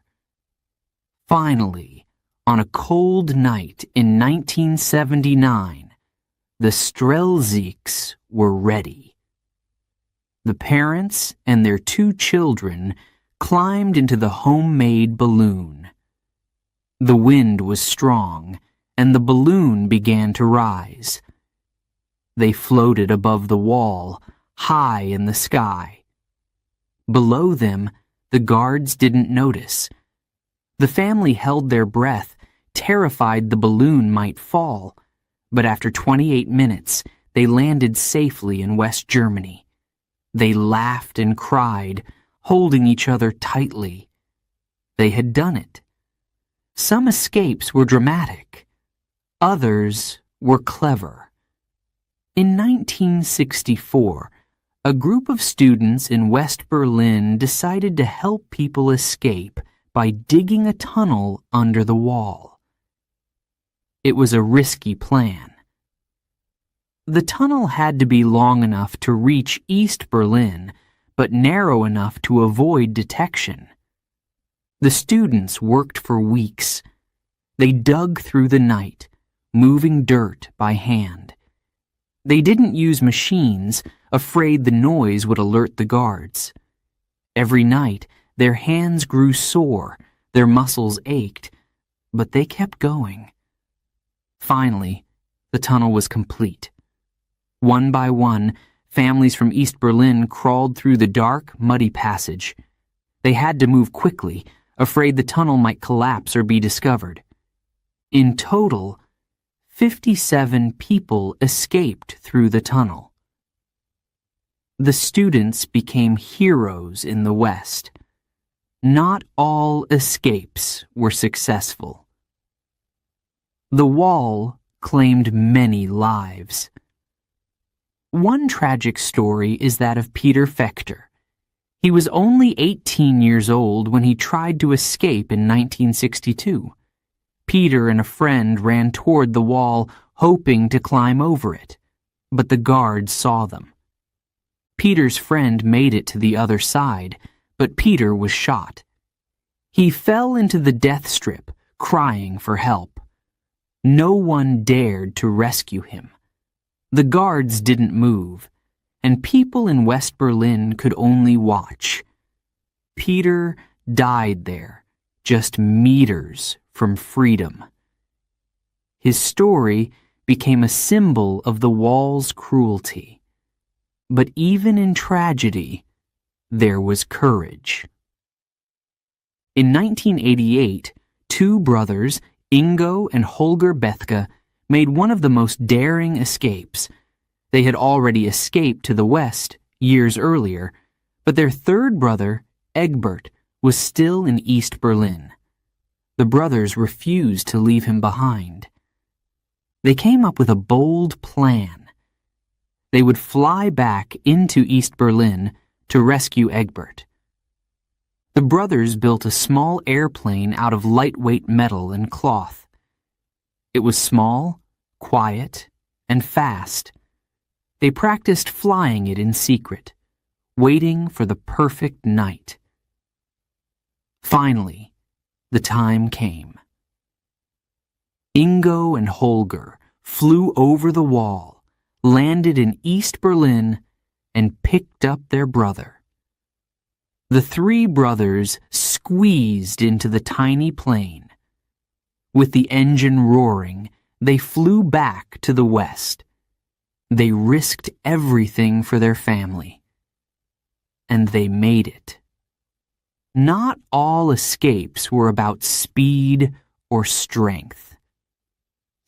Finally, on a cold night in 1979, the Strelzics were ready. The parents and their 2 children climbed into the homemade balloon. The wind was strong, and the balloon began to rise. They floated above the wall, high in the sky. Below them, the guards didn't notice. The family held their breath, terrified the balloon might fall. But after 28 minutes, they landed safely in West Germany. They laughed and cried, holding each other tightly. They had done it. Some escapes were dramatic. Others were clever. In 1964, a group of students in West Berlin decided to help people escape by digging a tunnel under the wall. It was a risky plan. The tunnel had to be long enough to reach East Berlin, but narrow enough to avoid detection. The students worked for weeks. They dug through the night, moving dirt by hand. They didn't use machines, afraid the noise would alert the guards. Every night, their hands grew sore, their muscles ached, but they kept going. Finally, the tunnel was complete. One by one, families from East Berlin crawled through the dark, muddy passage. They had to move quickly, afraid the tunnel might collapse or be discovered. In total, 57 people escaped through the tunnel. The students became heroes in the West. Not all escapes were successful. The wall claimed many lives. One tragic story is that of Peter Fechter. He was only 18 years old when he tried to escape in 1962. Peter and a friend ran toward the wall, hoping to climb over it, but the guards saw them. Peter's friend made it to the other side, but Peter was shot. He fell into the death strip, crying for help. No one dared to rescue him. The guards didn't move, and people in West Berlin could only watch. Peter died there, just meters from freedom. His story became a symbol of the wall's cruelty. But even in tragedy, there was courage. In 1988, two brothers, Ingo and Holger Bethke, made one of the most daring escapes. They had already escaped to the west years earlier, but their third brother, Egbert, was still in East Berlin. The brothers refused to leave him behind. They came up with a bold plan. They would fly back into East Berlin to rescue Egbert. The brothers built a small airplane out of lightweight metal and cloth. It was small, quiet, and fast. They practiced flying it in secret, waiting for the perfect night. Finally, the time came. Ingo and Holger flew over the wall, landed in East Berlin, and picked up their brother. The three brothers squeezed into the tiny plane. With the engine roaring, they flew back to the west. They risked everything for their family. And they made it. Not all escapes were about speed or strength.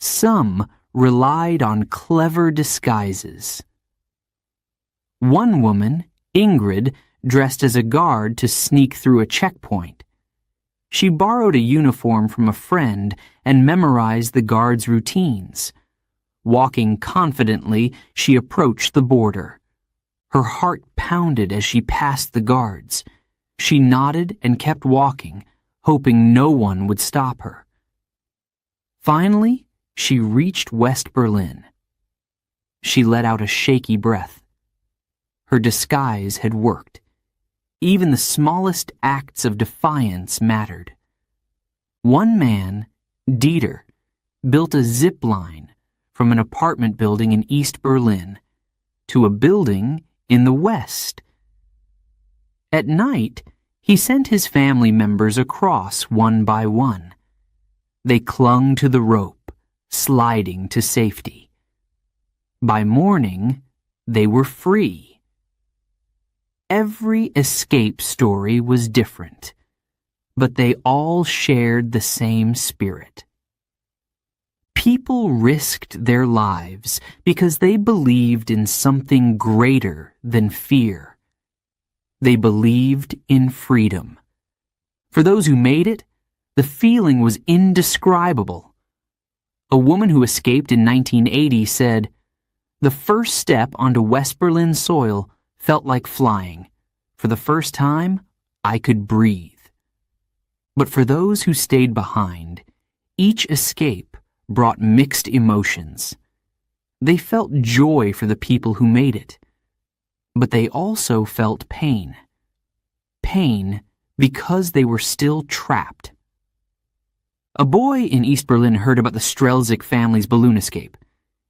Some relied on clever disguises. One woman, Ingrid, dressed as a guard to sneak through a checkpoint. She borrowed a uniform from a friend and memorized the guards' routines. Walking confidently, she approached the border. Her heart pounded as she passed the guards. She nodded and kept walking, hoping no one would stop her. Finally, she reached West Berlin. She let out a shaky breath. Her disguise had worked. Even the smallest acts of defiance mattered. One man, Dieter, built a zip line from an apartment building in East Berlin to a building in the West. At night, he sent his family members across one by one. They clung to the rope, sliding to safety. By morning, they were free. Every escape story was different, but they all shared the same spirit. People risked their lives because they believed in something greater than fear. They believed in freedom. For those who made it, the feeling was indescribable. A woman who escaped in 1980 said, "The first step onto West Berlin soil felt like flying. For the first time, I could breathe." But for those who stayed behind, each escape brought mixed emotions. They felt joy for the people who made it, but they also felt pain. Pain because they were still trapped. A boy in East Berlin heard about the Strelzik family's balloon escape.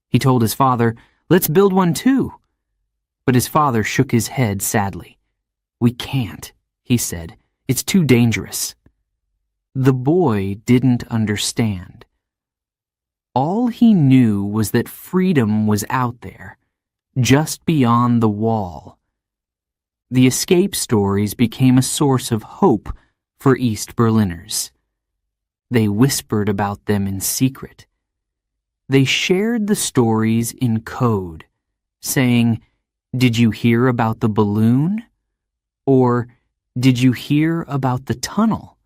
He told his father, "Let's build one too." But his father shook his head sadly. "We can't," he said. "It's too dangerous." The boy didn't understand. All he knew was that freedom was out there, just beyond the wall. The escape stories became a source of hope for East Berliners. They whispered about them in secret. They shared the stories in code, saying, "Did you hear about the balloon?" Or, "Did you hear about the tunnel?"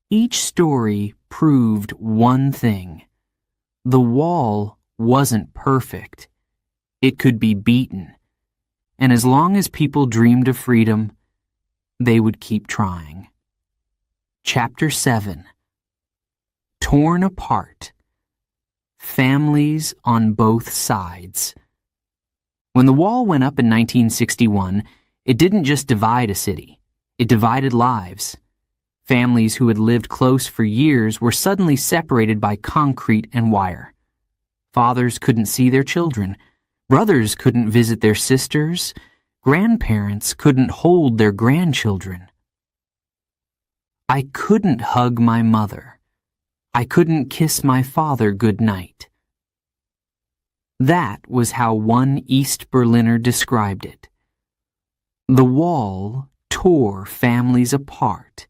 Each story proved one thing. The wall wasn't perfect. It could be beaten. And as long as people dreamed of freedom, they would keep trying. Chapter 7. Torn Apart. Families on Both Sides. When the wall went up in 1961, it didn't just divide a city. It divided lives. Families who had lived close for years were suddenly separated by concrete and wire. Fathers couldn't see their children. Brothers couldn't visit their sisters. Grandparents couldn't hold their grandchildren. I couldn't hug my mother. I couldn't kiss my father good night. That was how one East Berliner described it. The wall tore families apart,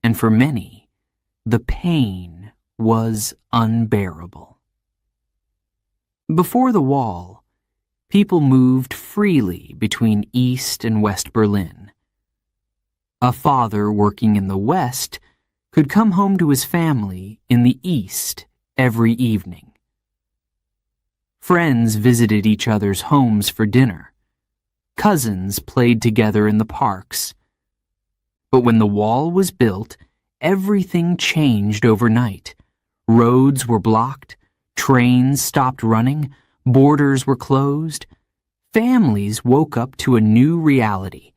and for many, the pain was unbearable. Before the wall, people moved freely between East and West Berlin. A father working in the West could come home to his family in the East every evening. Friends visited each other's homes for dinner. Cousins played together in the parks. But when the wall was built, everything changed overnight. Roads were blocked, trains stopped running, borders were closed. Families woke up to a new reality.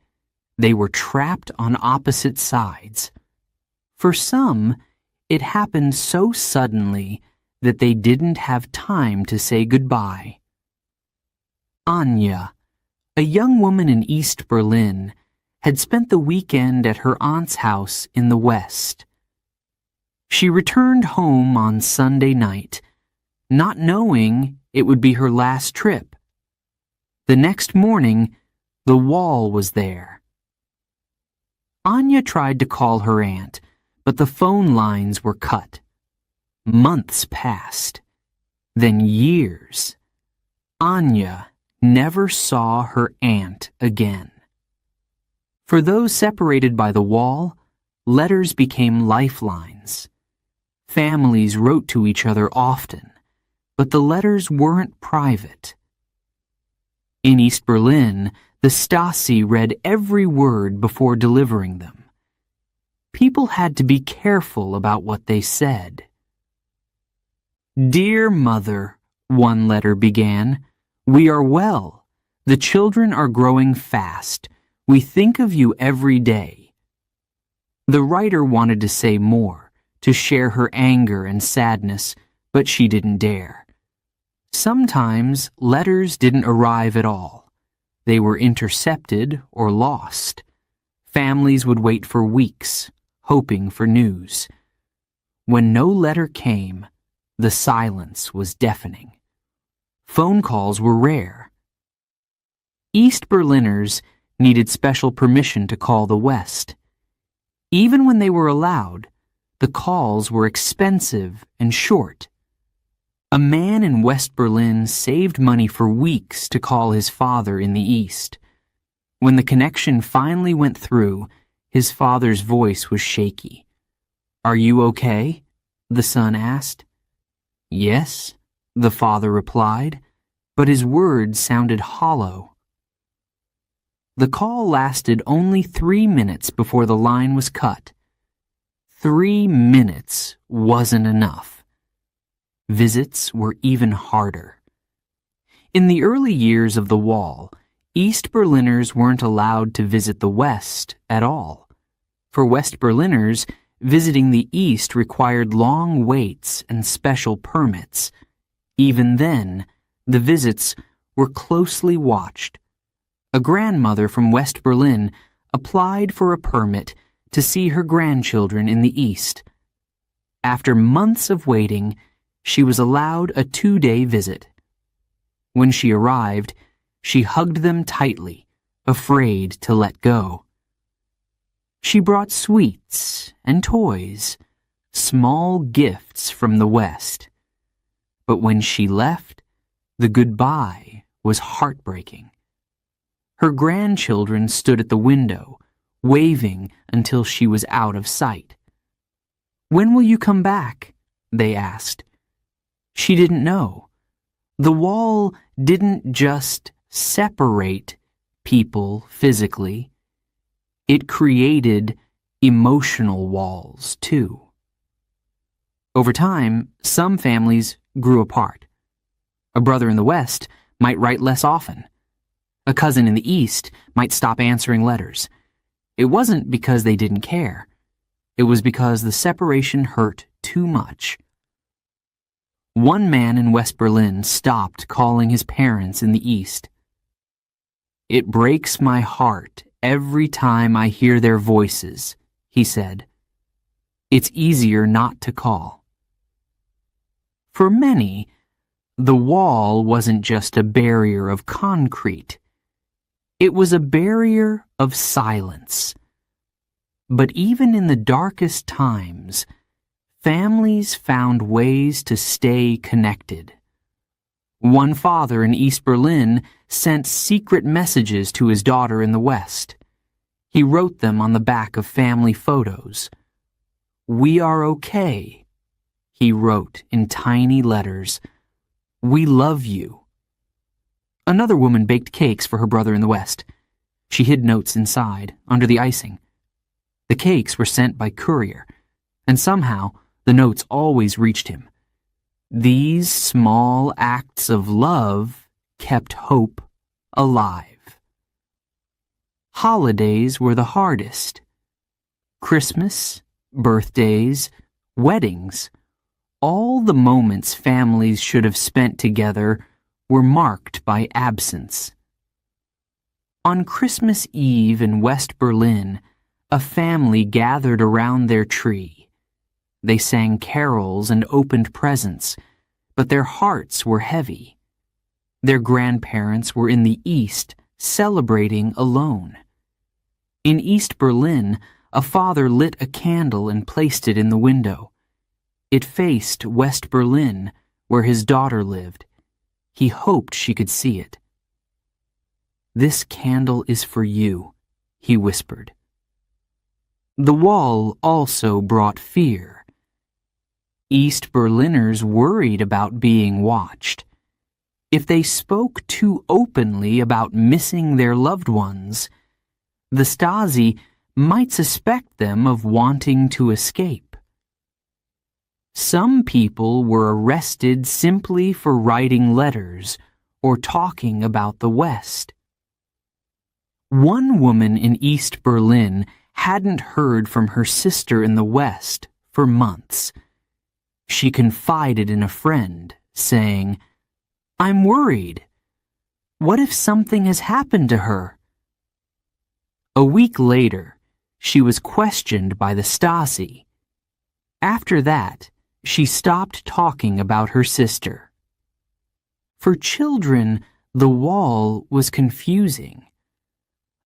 They were trapped on opposite sides. For some, it happened so suddenly that they didn't have time to say goodbye. Anya, a young woman in East Berlin, had spent the weekend at her aunt's house in the West. She returned home on Sunday night, not knowing it would be her last trip. The next morning, the wall was there. Anya tried to call her aunt, but the phone lines were cut. Months passed, then years. Anya never saw her aunt again. For those separated by the wall, letters became lifelines. Families wrote to each other often, but the letters weren't private. In East Berlin, the Stasi read every word before delivering them. People had to be careful about what they said. "Dear Mother," one letter began, "we are well. The children are growing fast. We think of you every day." The writer wanted to say more, to share her anger and sadness, but she didn't dare. Sometimes letters didn't arrive at all. They were intercepted or lost. Families would wait for weeks, hoping for news. When no letter came, the silence was deafening. Phone calls were rare. East Berliners needed special permission to call the West. Even when they were allowed, the calls were expensive and short. A man in West Berlin saved money for weeks to call his father in the East. When the connection finally went through, his father's voice was shaky. "Are you okay?" the son asked. "Yes," the father replied, but his words sounded hollow. The call lasted only 3 minutes before the line was cut. 3 minutes wasn't enough. Visits were even harder. In the early years of the wall, East Berliners weren't allowed to visit the West at all. For West Berliners, visiting the East required long waits and special permits. Even then, the visits were closely watched. A grandmother from West Berlin applied for a permit to see her grandchildren in the East. After months of waiting, she was allowed a 2-day visit. When she arrived, she hugged them tightly, afraid to let go. She brought sweets and toys, small gifts from the West. But when she left, the goodbye was heartbreaking. Her grandchildren stood at the window, waving until she was out of sight. "When will you come back?" they asked. She didn't know. The wall didn't just separate people physically. It created emotional walls, too. Over time, some families grew apart. A brother in the West might write less often. A cousin in the East might stop answering letters. It wasn't because they didn't care. It was because the separation hurt too much. One man in West Berlin stopped calling his parents in the East. "It breaks my heart every time I hear their voices," he said. "It's easier not to call." For many, the wall wasn't just a barrier of concrete. It was a barrier of silence. But even in the darkest times, families found ways to stay connected. One father in East Berlin sent secret messages to his daughter in the West. He wrote them on the back of family photos. "We are okay," he wrote in tiny letters. "We love you." Another woman baked cakes for her brother in the West. She hid notes inside, under the icing. The cakes were sent by courier, and somehow the notes always reached him. These small acts of love kept hope alive. Holidays were the hardest. Christmas, birthdays, weddings, all the moments families should have spent together were marked by absence. On Christmas Eve in West Berlin, a family gathered around their tree. They sang carols and opened presents, but their hearts were heavy. Their grandparents were in the East, celebrating alone. In East Berlin, a father lit a candle and placed it in the window. It faced West Berlin, where his daughter lived. He hoped she could see it. "This candle is for you," he whispered. The wall also brought fear. East Berliners worried about being watched. If they spoke too openly about missing their loved ones, the Stasi might suspect them of wanting to escape. Some people were arrested simply for writing letters or talking about the West. One woman in East Berlin hadn't heard from her sister in the West for months. She confided in a friend, saying, "I'm worried. What if something has happened to her?" A week later, she was questioned by the Stasi. After that, she stopped talking about her sister. For children, the wall was confusing.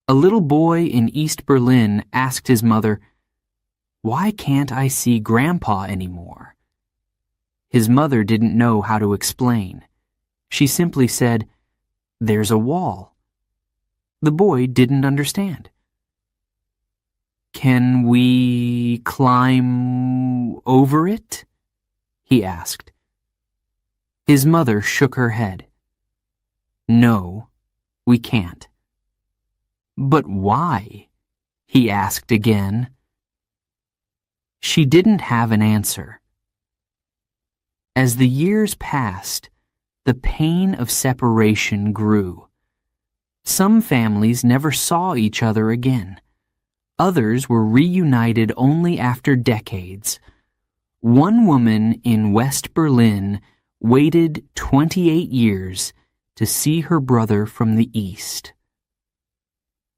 A little boy in East Berlin asked his mother, "Why can't I see Grandpa anymore?" His mother didn't know how to explain. She simply said, "There's a wall." The boy didn't understand. "Can we climb over it?" he asked. His mother shook her head. "No, we can't." "But why?" he asked again. She didn't have an answer. As the years passed, the pain of separation grew. Some families never saw each other again. Others were reunited only after decades. One woman in West Berlin waited 28 years to see her brother from the East.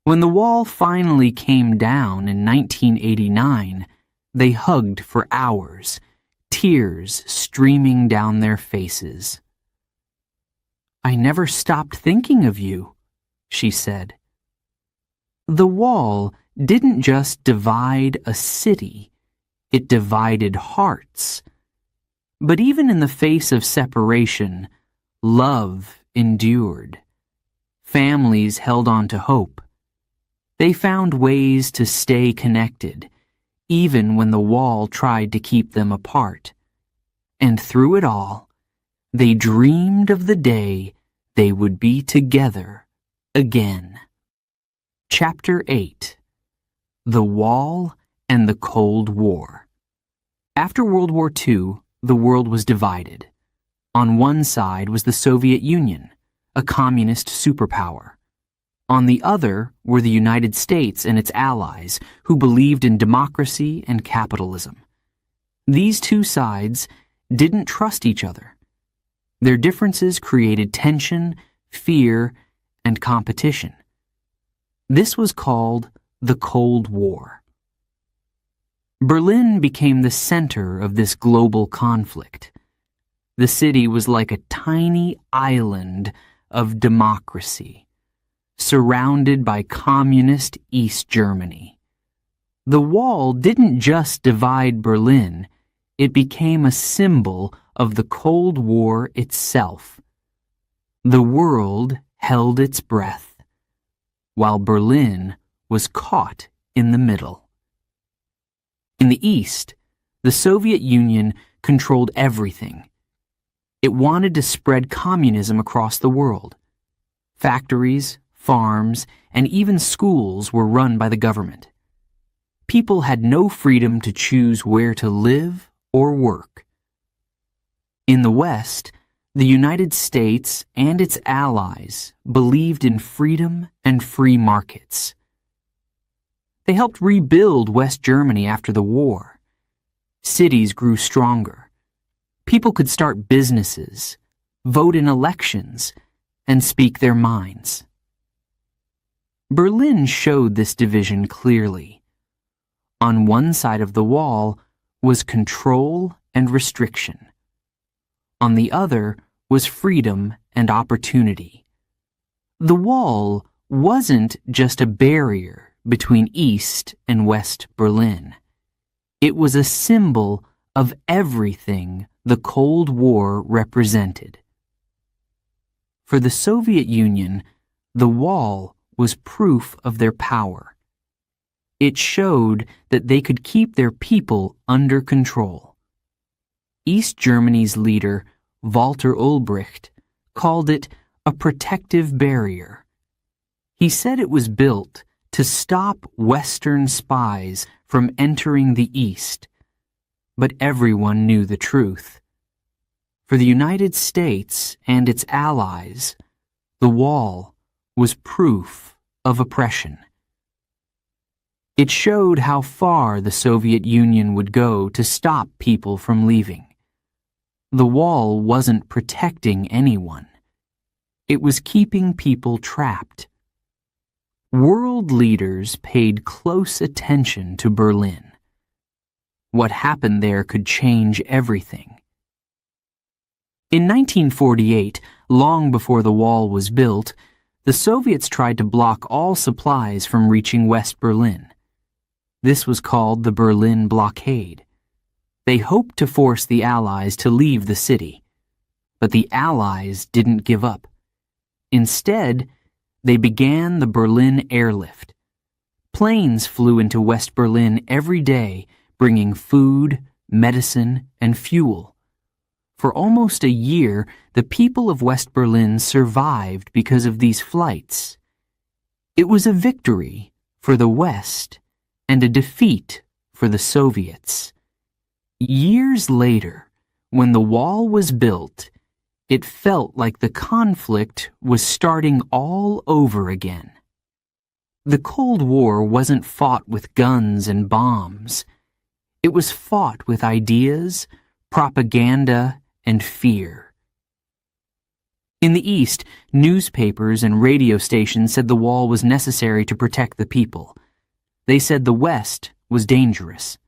When the wall finally came down in 1989, they hugged for hours, tears streaming down their faces. "I never stopped thinking of you," she said. The wall didn't just divide a city, it divided hearts. But even in the face of separation, love endured. Families held on to hope. They found ways to stay connected, even when the wall tried to keep them apart. And through it all, they dreamed of the day they would be together again. Chapter 8. The Wall and the Cold War. After World War II, the world was divided. On one side was the Soviet Union, a communist superpower. On the other were the United States and its allies, who believed in democracy and capitalism. These two sides didn't trust each other. Their differences created tension, fear, and competition. This was called the Cold War. Berlin became the center of this global conflict. The city was like a tiny island of democracy, surrounded by communist East Germany. The wall didn't just divide Berlin, it became a symbol of the Cold War itself. The world held its breath, while Berlin was caught in the middle. In the East, the Soviet Union controlled everything. It wanted to spread communism across the world. Factories, farms, and even schools were run by the government. People had no freedom to choose where to live or work. In the West, the United States and its allies believed in freedom and free markets. They helped rebuild West Germany after the war. Cities grew stronger. People could start businesses, vote in elections, and speak their minds. Berlin showed this division clearly. On one side of the wall was control and restriction. On the other was freedom and opportunity. The wall wasn't just a barrier between East and West Berlin. It was a symbol of everything the Cold War represented. For the Soviet Union, the wall was proof of their power. It showed that they could keep their people under control. East Germany's leader, Walter Ulbricht, called it a protective barrier. He said it was built to stop Western spies from entering the East. But everyone knew the truth. For the United States and its allies, the wall was proof of oppression. It showed how far the Soviet Union would go to stop people from leaving. The wall wasn't protecting anyone. It was keeping people trapped. World leaders paid close attention to Berlin. What happened there could change everything. In 1948, long before the wall was built, the Soviets tried to block all supplies from reaching West Berlin. This was called the Berlin Blockade. They hoped to force the Allies to leave the city. But the Allies didn't give up. Instead, they began the Berlin Airlift. Planes flew into West Berlin every day, bringing food, medicine, and fuel. For almost a year, the people of West Berlin survived because of these flights. It was a victory for the West and a defeat for the Soviets. Years later, when the wall was built, it felt like the conflict was starting all over again. The Cold War wasn't fought with guns and bombs. It was fought with ideas, propaganda, and fear. In the East, newspapers and radio stations said the wall was necessary to protect the people. They said the West was dangerous.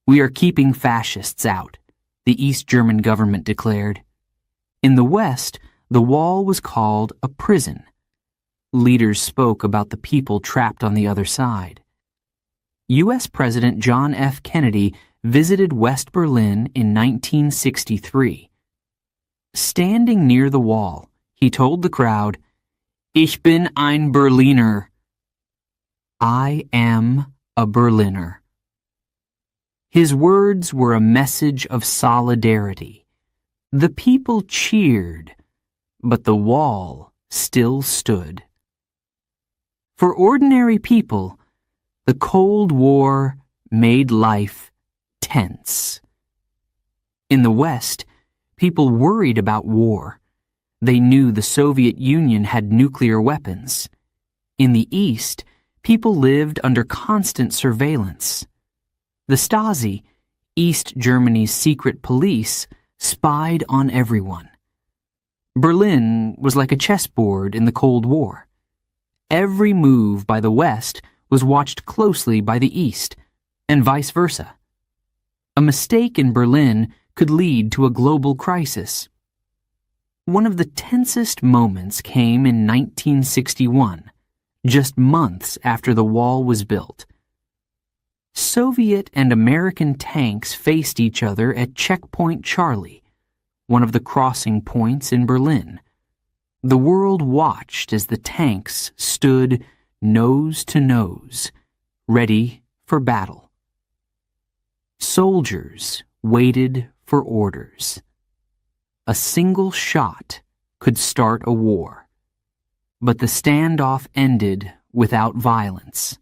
"We are keeping fascists out," the East German government declared. In the West, the wall was called a prison. Leaders spoke about the people trapped on the other side. U.S. President John F. Kennedy visited West Berlin in 1963. Standing near the wall, he told the crowd, "Ich bin ein Berliner." I am a Berliner. His words were a message of solidarity. The people cheered, but the wall still stood. For ordinary people, the Cold War made life tense. In the West, people worried about war. They knew the Soviet Union had nuclear weapons. In the East, people lived under constant surveillance. The Stasi, East Germany's secret police, spied on everyone. Berlin was like a chessboard in the Cold War. Every move by the West was watched closely by the East, and vice versa. A mistake in Berlin could lead to a global crisis. One of the tensest moments came in 1961, just months after the wall was built. Soviet and American tanks faced each other at Checkpoint Charlie, one of the crossing points in Berlin. The world watched as the tanks stood nose to nose, ready for battle. Soldiers waited for orders. A single shot could start a war, but the standoff ended without violence.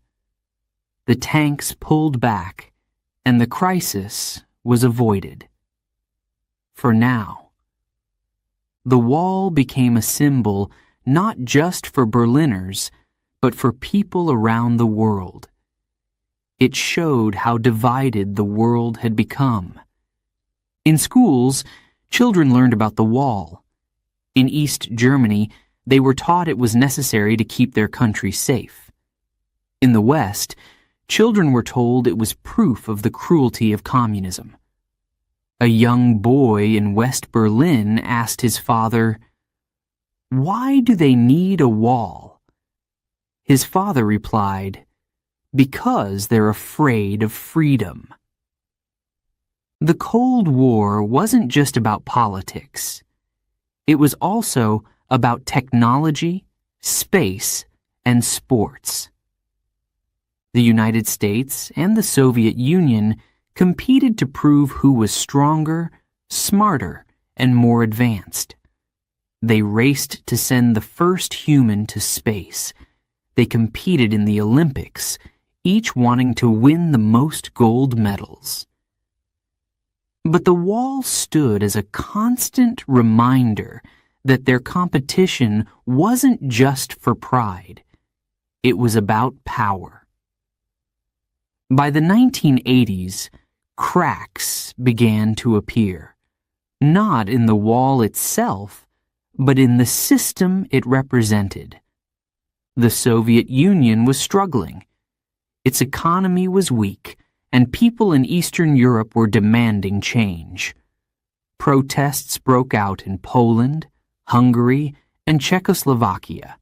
The tanks pulled back, and the crisis was avoided. For now. The wall became a symbol not just for Berliners, but for people around the world. It showed how divided the world had become. In schools, children learned about the wall. In East Germany, they were taught it was necessary to keep their country safe. In the West, children were told it was proof of the cruelty of communism. A young boy in West Berlin asked his father, "Why do they need a wall?" His father replied, "Because they're afraid of freedom." The Cold War wasn't just about politics. It was also about technology, space, and sports. The United States and the Soviet Union competed to prove who was stronger, smarter, and more advanced. They raced to send the first human to space. They competed in the Olympics, each wanting to win the most gold medals. But the wall stood as a constant reminder that their competition wasn't just for pride. It was about power. By the 1980s, cracks began to appear, not in the wall itself, but in the system it represented. The Soviet Union was struggling. Its economy was weak, and people in Eastern Europe were demanding change. Protests broke out in Poland, Hungary, and Czechoslovakia.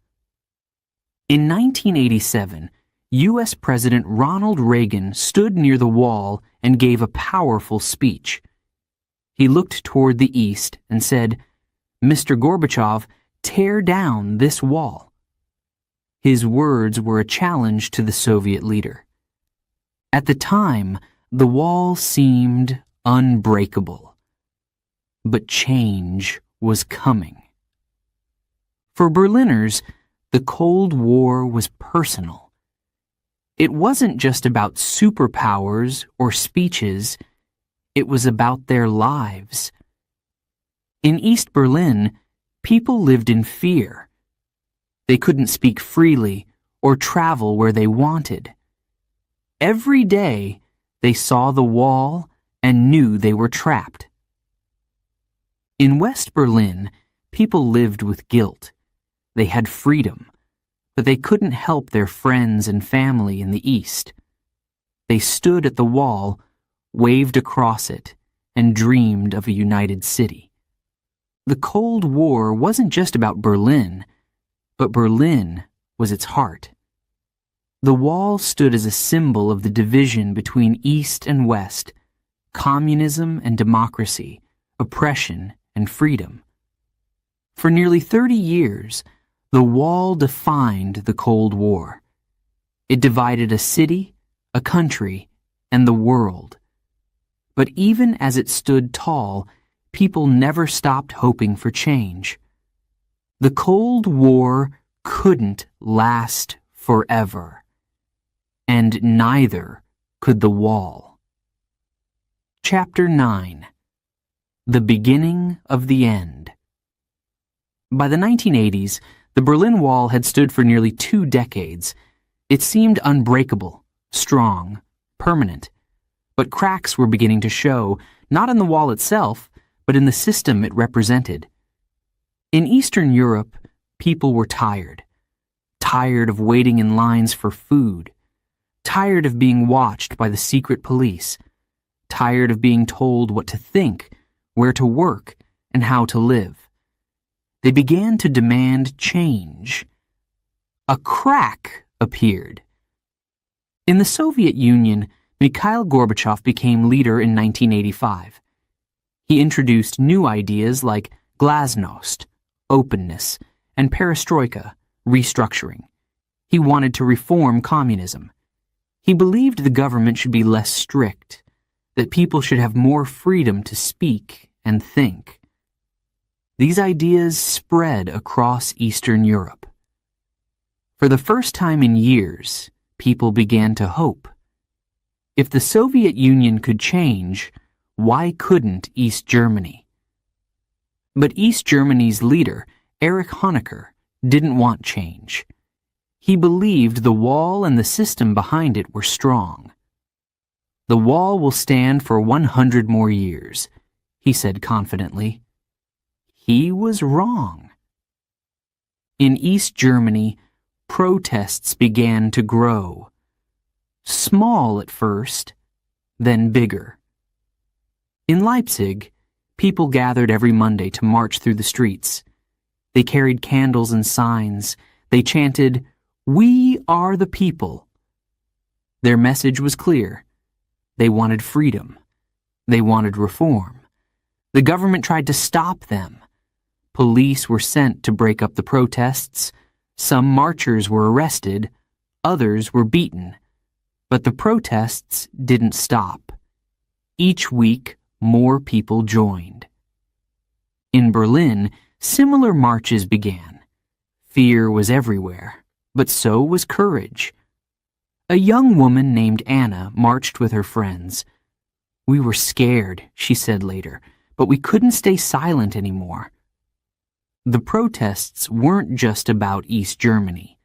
In 1987, U.S. President Ronald Reagan stood near the wall and gave a powerful speech. He looked toward the east and said, "Mr. Gorbachev, tear down this wall." His words were a challenge to the Soviet leader. At the time, the wall seemed unbreakable. But change was coming. For Berliners, the Cold War was personal. It wasn't just about superpowers or speeches, it was about their lives. In East Berlin, people lived in fear. They couldn't speak freely or travel where they wanted. Every day, they saw the wall and knew they were trapped. In West Berlin, people lived with guilt. They had freedom, but they couldn't help their friends and family in the East. They stood at the wall, waved across it, and dreamed of a united city. The Cold War wasn't just about Berlin, but Berlin was its heart. The wall stood as a symbol of the division between East and West, communism and democracy, oppression and freedom. For nearly 30 years, the wall defined the Cold War. It divided a city, a country, and the world. But even as it stood tall, people never stopped hoping for change. The Cold War couldn't last forever, and neither could the wall. Chapter 9. The Beginning of the End. By the 1980s, the Berlin Wall had stood for nearly 2 decades. It seemed unbreakable, strong, permanent. But cracks were beginning to show, not in the wall itself, but in the system it represented. In Eastern Europe, people were tired. Tired of waiting in lines for food. Tired of being watched by the secret police. Tired of being told what to think, where to work, and how to live. They began to demand change. A crack appeared. In the Soviet Union, Mikhail Gorbachev became leader in 1985. He introduced new ideas like glasnost, openness, and perestroika, restructuring. He wanted to reform communism. He believed the government should be less strict, that people should have more freedom to speak and think. These ideas spread across Eastern Europe. For the first time in years, people began to hope. If the Soviet Union could change, why couldn't East Germany? But East Germany's leader, Erich Honecker, didn't want change. He believed the wall and the system behind it were strong. The wall will stand for 100 more years, he said confidently. He was wrong. In East Germany, protests began to grow. Small at first, then bigger. In Leipzig, people gathered every Monday to march through the streets. They carried candles and signs. They chanted, "We are the people." Their message was clear. They wanted freedom. They wanted reform. The government tried to stop them. Police were sent to break up the protests. Some marchers were arrested. Others were beaten. But the protests didn't stop. Each week, more people joined. In Berlin, similar marches began. Fear was everywhere, but so was courage. A young woman named Anna marched with her friends. "We were scared," she said later, "but we couldn't stay silent anymore." The protests weren't just about East Germany.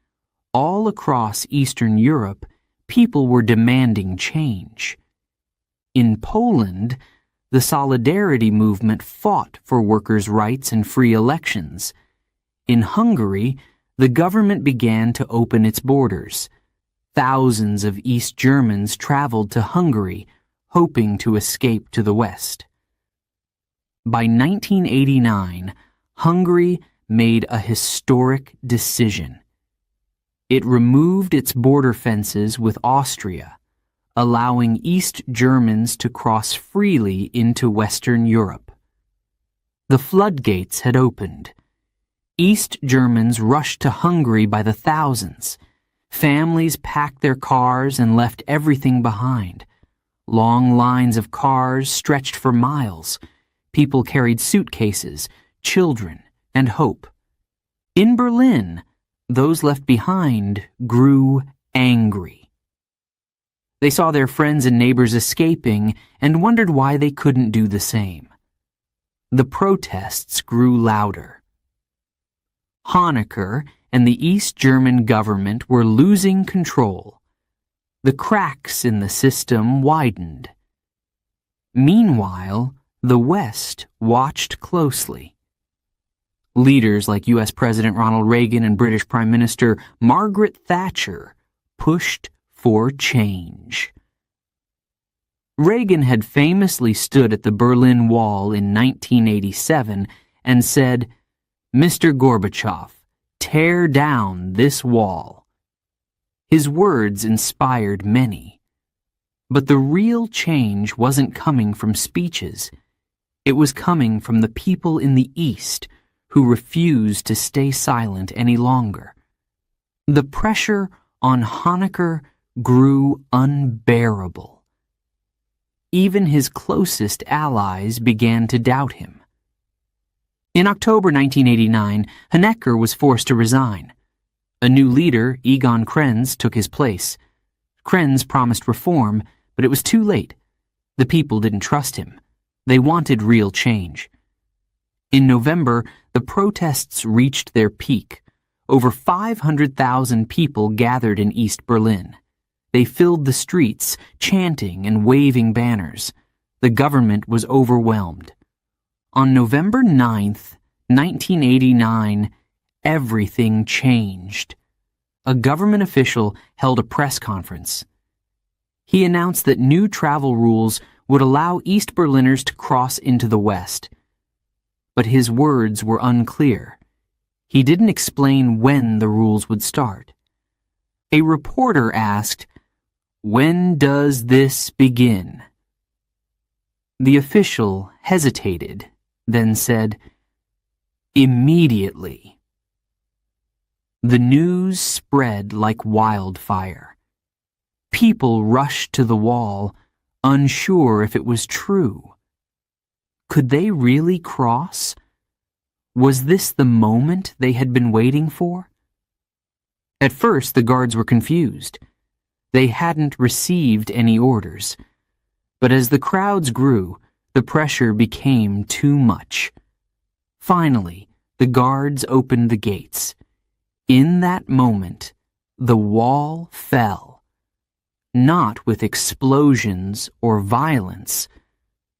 All across Eastern Europe, people were demanding change. In Poland, the Solidarity movement fought for workers' rights and free elections. In Hungary, the government began to open its borders. Thousands of East Germans traveled to Hungary, hoping to escape to the West. By 1989, Hungary made a historic decision. It removed its border fences with Austria, allowing East Germans to cross freely into Western Europe. The floodgates had opened. East Germans rushed to Hungary by the thousands. Families packed their cars and left everything behind. Long lines of cars stretched for miles. People carried suitcases, children, and hope. In Berlin, those left behind grew angry. They saw their friends and neighbors escaping and wondered why they couldn't do the same. The protests grew louder. Honecker and the East German government were losing control. The cracks in the system widened. Meanwhile, the West watched closely. Leaders like U.S. President Ronald Reagan and British Prime Minister Margaret Thatcher pushed for change. Reagan had famously stood at the Berlin Wall in 1987 and said, "Mr. Gorbachev, tear down this wall." His words inspired many. But the real change wasn't coming from speeches. It was coming from the people in the East who refused to stay silent any longer. The pressure on Honecker grew unbearable. Even his closest allies began to doubt him. In October 1989, Honecker was forced to resign. A new leader, Egon Krenz, took his place. Krenz promised reform, but it was too late. The people didn't trust him. They wanted real change. In November, the protests reached their peak. Over 500,000 people gathered in East Berlin. They filled the streets, chanting and waving banners. The government was overwhelmed. On November 9th, 1989, everything changed. A government official held a press conference. He announced that new travel rules would allow East Berliners to cross into the West. But his words were unclear. He didn't explain when the rules would start. A reporter asked, "When does this begin?" The official hesitated, then said, "Immediately." The news spread like wildfire. People rushed to the wall, unsure if it was true. Could they really cross? Was this the moment they had been waiting for? At first, the guards were confused. They hadn't received any orders. But as the crowds grew, the pressure became too much. Finally, the guards opened the gates. In that moment, the wall fell. Not with explosions or violence,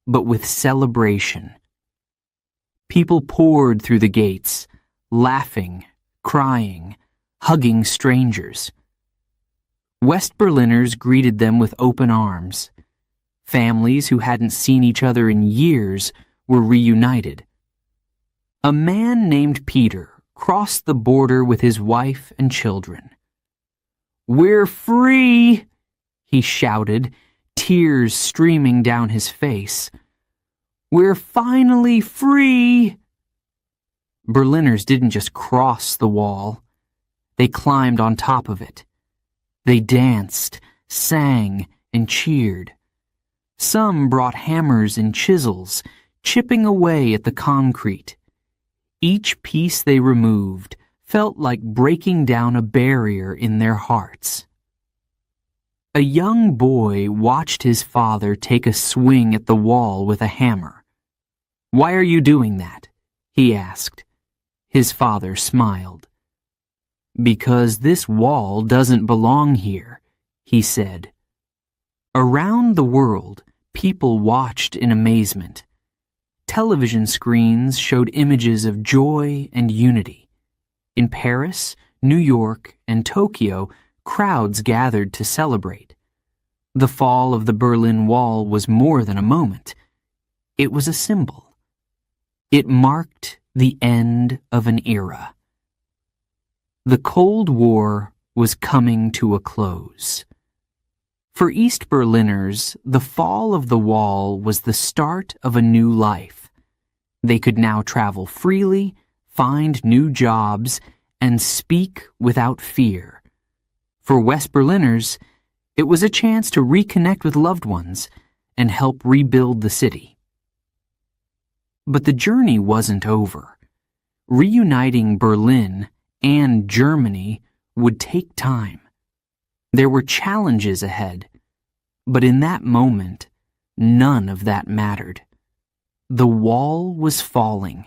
but with celebration. People poured through the gates, laughing, crying, hugging strangers. West Berliners greeted them with open arms. Families who hadn't seen each other in years were reunited. A man named Peter crossed the border with his wife and children. "We're free!" he shouted, tears streaming down his face. "We're finally free!" Berliners didn't just cross the wall. They climbed on top of it. They danced, sang, and cheered. Some brought hammers and chisels, chipping away at the concrete. Each piece they removed felt like breaking down a barrier in their hearts. A young boy watched his father take a swing at the wall with a hammer. "Why are you doing that?" he asked. His father smiled. "Because this wall doesn't belong here," he said. Around the world, people watched in amazement. Television screens showed images of joy and unity. In Paris, New York, and Tokyo, crowds gathered to celebrate. The fall of the Berlin Wall was more than a moment. It was a symbol. It marked the end of an era. The Cold War was coming to a close. For East Berliners, the fall of the wall was the start of a new life. They could now travel freely, find new jobs, and speak without fear. For West Berliners, it was a chance to reconnect with loved ones and help rebuild the city. But the journey wasn't over. Reuniting Berlin and Germany would take time. There were challenges ahead, but in that moment, none of that mattered. The wall was falling.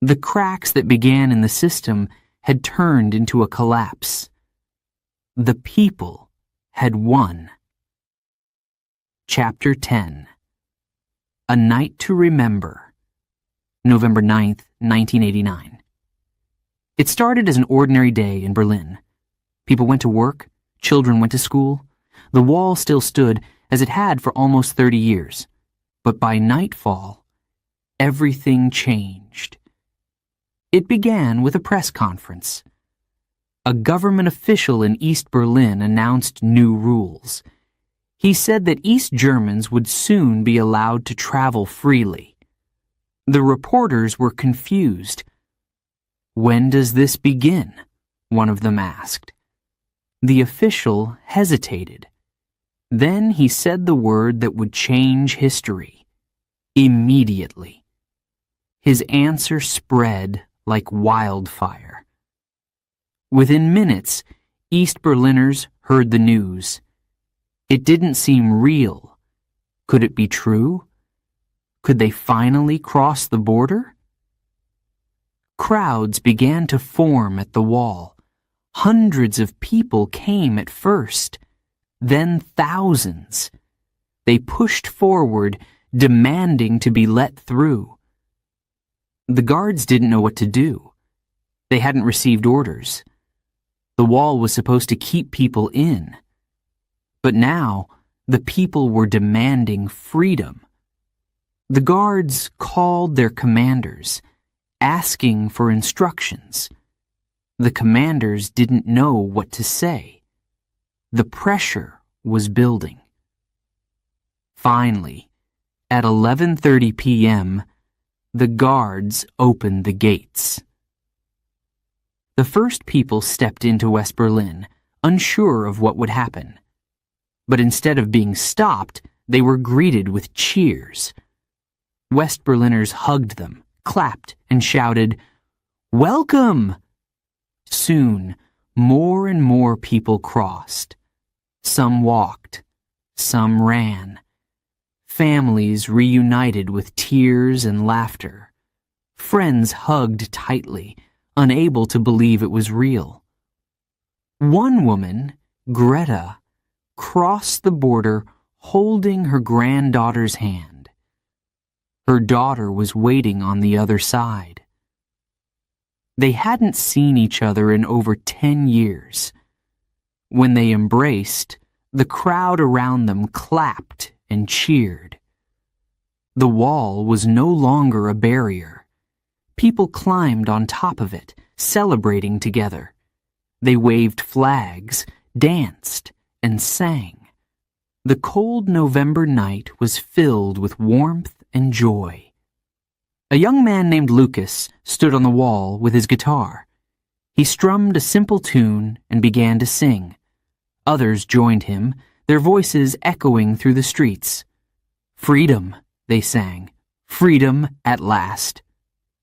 The cracks that began in the system had turned into a collapse. The people had won. Chapter 10. A Night to Remember. November 9th, 1989. It started as an ordinary day in Berlin. People went to work, children went to school. The wall still stood as it had for almost 30 years. But by nightfall, everything changed. It began with a press conference. A government official in East Berlin announced new rules. He said that East Germans would soon be allowed to travel freely. The reporters were confused. "When does this begin?" one of them asked. The official hesitated. Then he said the word that would change history. Immediately. His answer spread like wildfire. Within minutes, East Berliners heard the news. It didn't seem real. Could it be true? Could they finally cross the border? Crowds began to form at the wall. Hundreds of people came at first, then thousands. They pushed forward, demanding to be let through. The guards didn't know what to do. They hadn't received orders. The wall was supposed to keep people in. But now, the people were demanding freedom. The guards called their commanders, asking for instructions. The commanders didn't know what to say. The pressure was building. Finally, at 11:30 p.m., the guards opened the gates. The first people stepped into West Berlin, unsure of what would happen. But instead of being stopped, they were greeted with cheers. West Berliners hugged them, clapped, and shouted, "Welcome!" Soon, more and more people crossed. Some walked, some ran. Families reunited with tears and laughter. Friends hugged tightly, unable to believe it was real. One woman, Greta, crossed the border holding her granddaughter's hand. Her daughter was waiting on the other side. They hadn't seen each other in over 10 years. When they embraced, the crowd around them clapped and cheered. The wall was no longer a barrier. People climbed on top of it, celebrating together. They waved flags, danced, and sang. The cold November night was filled with warmth and joy. A young man named Lucas stood on the wall with his guitar. He strummed a simple tune and began to sing. Others joined him, their voices echoing through the streets. "Freedom," they sang. "Freedom at last."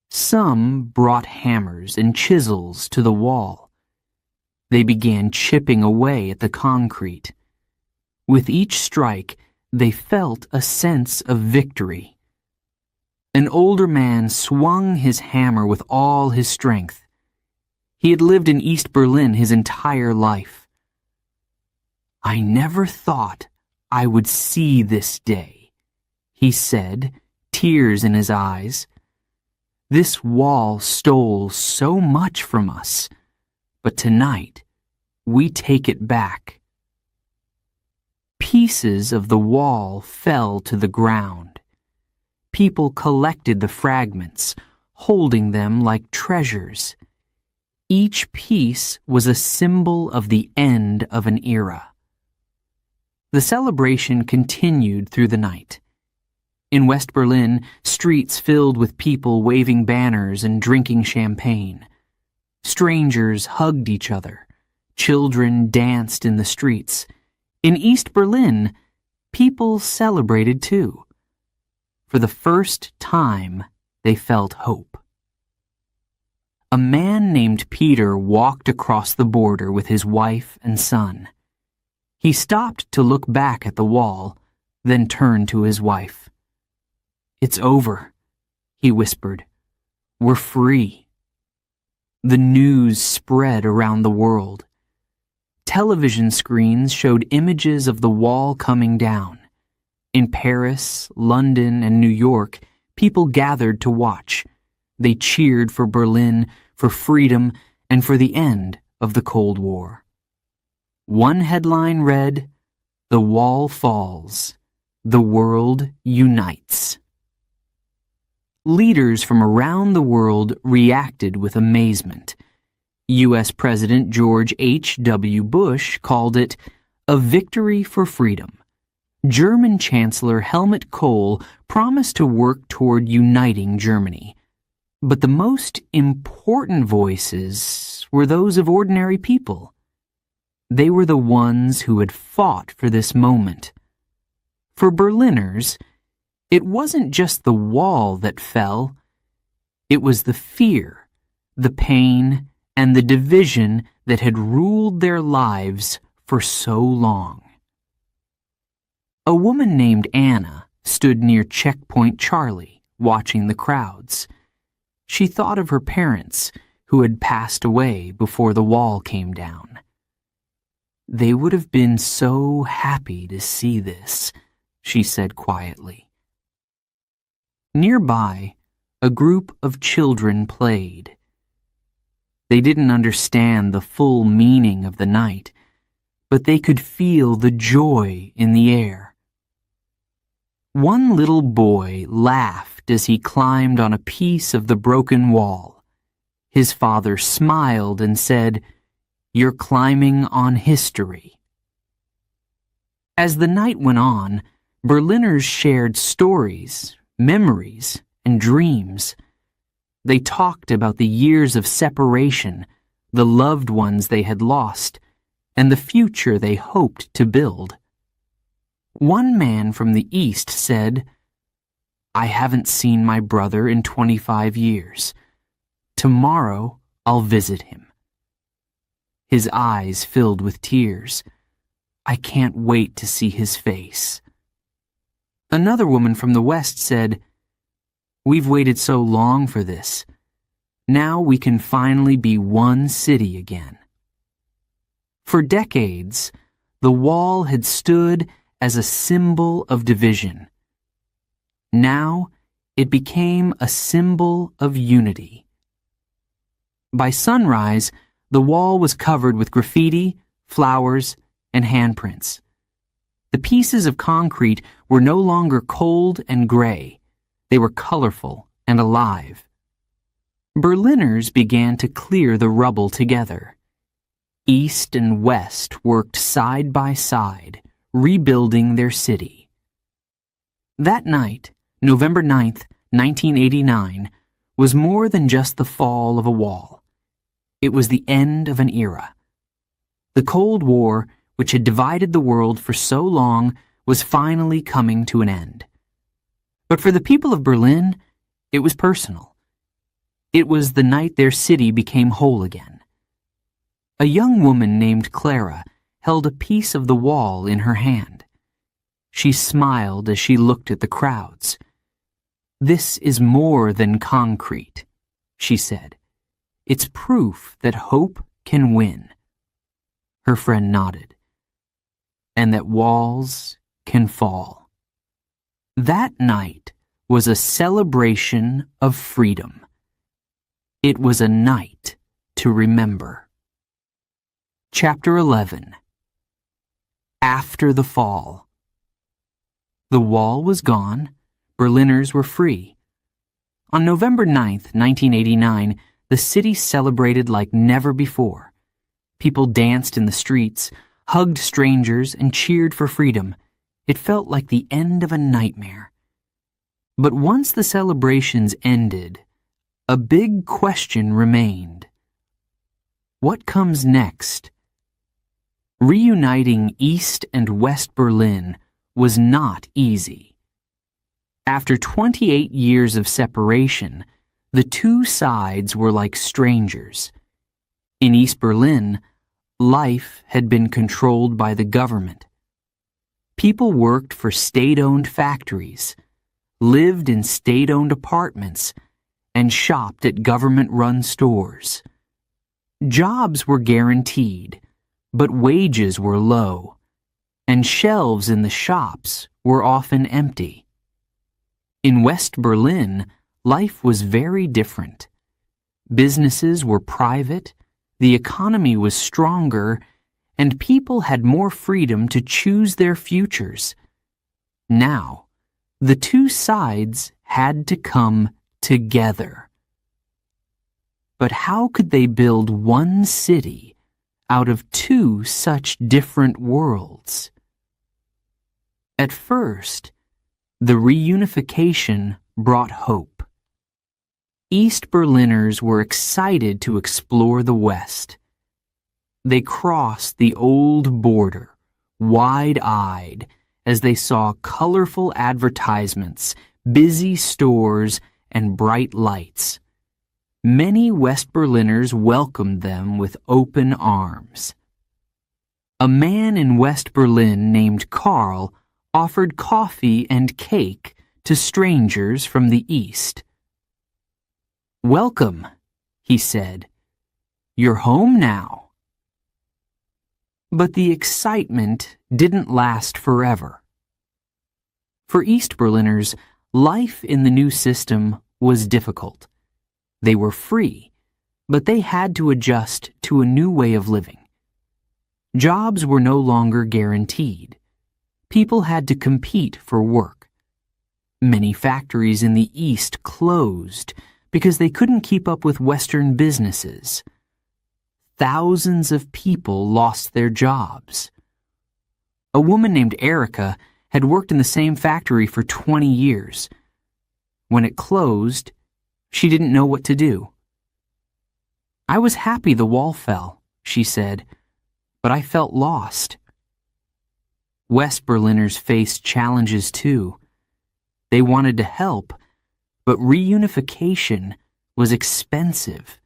Some brought hammers and chisels to the wall. They began chipping away at the concrete. With each strike, they felt a sense of victory. An older man swung his hammer with all his strength. He had lived in East Berlin his entire life. "I never thought I would see this day," he said, tears in his eyes. "This wall stole so much from us, but tonight we take it back." Pieces of the wall fell to the ground. People collected the fragments, holding them like treasures. Each piece was a symbol of the end of an era. The celebration continued through the night. In West Berlin, streets filled with people waving banners and drinking champagne. Strangers hugged each other. Children danced in the streets. In East Berlin, people celebrated too. For the first time, they felt hope. A man named Peter walked across the border with his wife and son. He stopped to look back at the wall, then turned to his wife. "It's over," he whispered. "We're free." The news spread around the world. Television screens showed images of the wall coming down. In Paris, London, and New York, people gathered to watch. They cheered for Berlin, for freedom, and for the end of the Cold War. One headline read, "The wall falls. The world unites." Leaders from around the world reacted with amazement. U.S. President George H.W. Bush called it a victory for freedom, German Chancellor Helmut Kohl promised to work toward uniting Germany. But the most important voices were those of ordinary people. They were the ones who had fought for this moment. For Berliners, it wasn't just the wall that fell. It was the fear, the pain, and the division that had ruled their lives for so long. A woman named Anna stood near Checkpoint Charlie, watching the crowds. She thought of her parents, who had passed away before the wall came down. They would have been so happy to see this, she said quietly. Nearby, a group of children played. They didn't understand the full meaning of the night, but they could feel the joy in the air. One little boy laughed as he climbed on a piece of the broken wall. His father smiled and said, "You're climbing on history." As the night went on, Berliners shared stories, memories, and dreams. They talked about the years of separation, the loved ones they had lost, and the future they hoped to build. One man from the East said, "I haven't seen my brother in 25 years. Tomorrow I'll visit him." His eyes filled with tears. "I can't wait to see his face." Another woman from the West said, "We've waited so long for this. Now we can finally be one city again." For decades, the wall had stood as a symbol of division. Now, it became a symbol of unity. By sunrise, the wall was covered with graffiti, flowers, and handprints. The pieces of concrete were no longer cold and gray. They were colorful and alive. Berliners began to clear the rubble together. East and West worked side by side, rebuilding their city. That night, November 9th, 1989, was more than just the fall of a wall. It was the end of an era. The Cold War, which had divided the world for so long, was finally coming to an end. But for the people of Berlin, it was personal. It was the night their city became whole again. A young woman named Clara held a piece of the wall in her hand. She smiled as she looked at the crowds. "This is more than concrete," she said. "It's proof that hope can win." Her friend nodded. "And that walls can fall." That night was a celebration of freedom. It was a night to remember. Chapter 11. After the Fall. The wall was gone. Berliners were free. On November 9th, 1989, the city celebrated like never before. People danced in the streets, hugged strangers, and cheered for freedom. It felt like the end of a nightmare. But once the celebrations ended, a big question remained. What comes next? Reuniting East and West Berlin was not easy. After 28 years of separation, the two sides were like strangers. In East Berlin, life had been controlled by the government. People worked for state-owned factories, lived in state-owned apartments, and shopped at government-run stores. Jobs were guaranteed, but wages were low, and shelves in the shops were often empty. In West Berlin, life was very different. Businesses were private, the economy was stronger, and people had more freedom to choose their futures. Now, the two sides had to come together. But how could they build one city out of two such different worlds? At first, the reunification brought hope. East Berliners were excited to explore the West. They crossed the old border, wide-eyed, as they saw colorful advertisements, busy stores, and bright lights. Many West Berliners welcomed them with open arms. A man in West Berlin named Karl offered coffee and cake to strangers from the East. "Welcome," he said. "You're home now." But the excitement didn't last forever. For East Berliners, life in the new system was difficult. They were free, but they had to adjust to a new way of living. Jobs were no longer guaranteed. People had to compete for work. Many factories in the East closed because they couldn't keep up with Western businesses. Thousands of people lost their jobs. A woman named Erica had worked in the same factory for 20 years. When it closed, she didn't know what to do. "I was happy the wall fell," she said, "but I felt lost." West Berliners faced challenges too. They wanted to help, but reunification was expensive.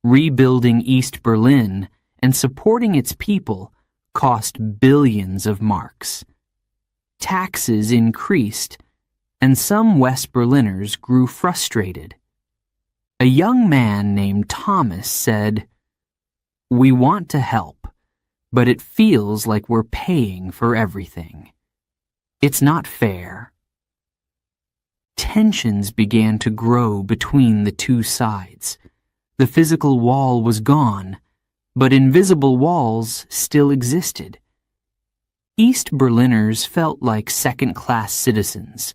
Rebuilding East Berlin and supporting its people cost billions of marks. Taxes increased, and some West Berliners grew frustrated. A young man named Thomas said, "We want to help, but it feels like we're paying for everything. It's not fair." Tensions began to grow between the two sides. The physical wall was gone, but invisible walls still existed. East Berliners felt like second-class citizens.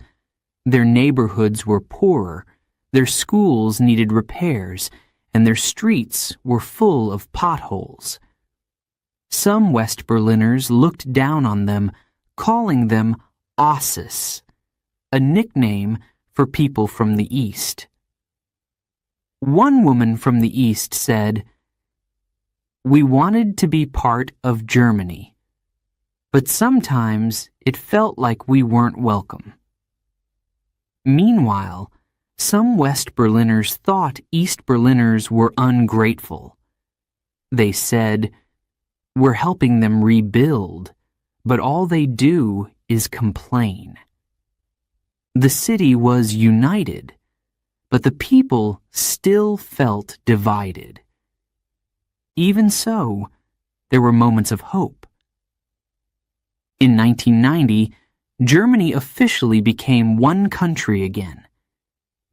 Their neighborhoods were poorer, their schools needed repairs, and their streets were full of potholes. Some West Berliners looked down on them, calling them Osses, a nickname for people from the East. One woman from the East said, "We wanted to be part of Germany, but sometimes it felt like we weren't welcome." Meanwhile, some West Berliners thought East Berliners were ungrateful. They said, "We're helping them rebuild, but all they do is complain." The city was united, but the people still felt divided. Even so, there were moments of hope. In 1990, Germany officially became one country again.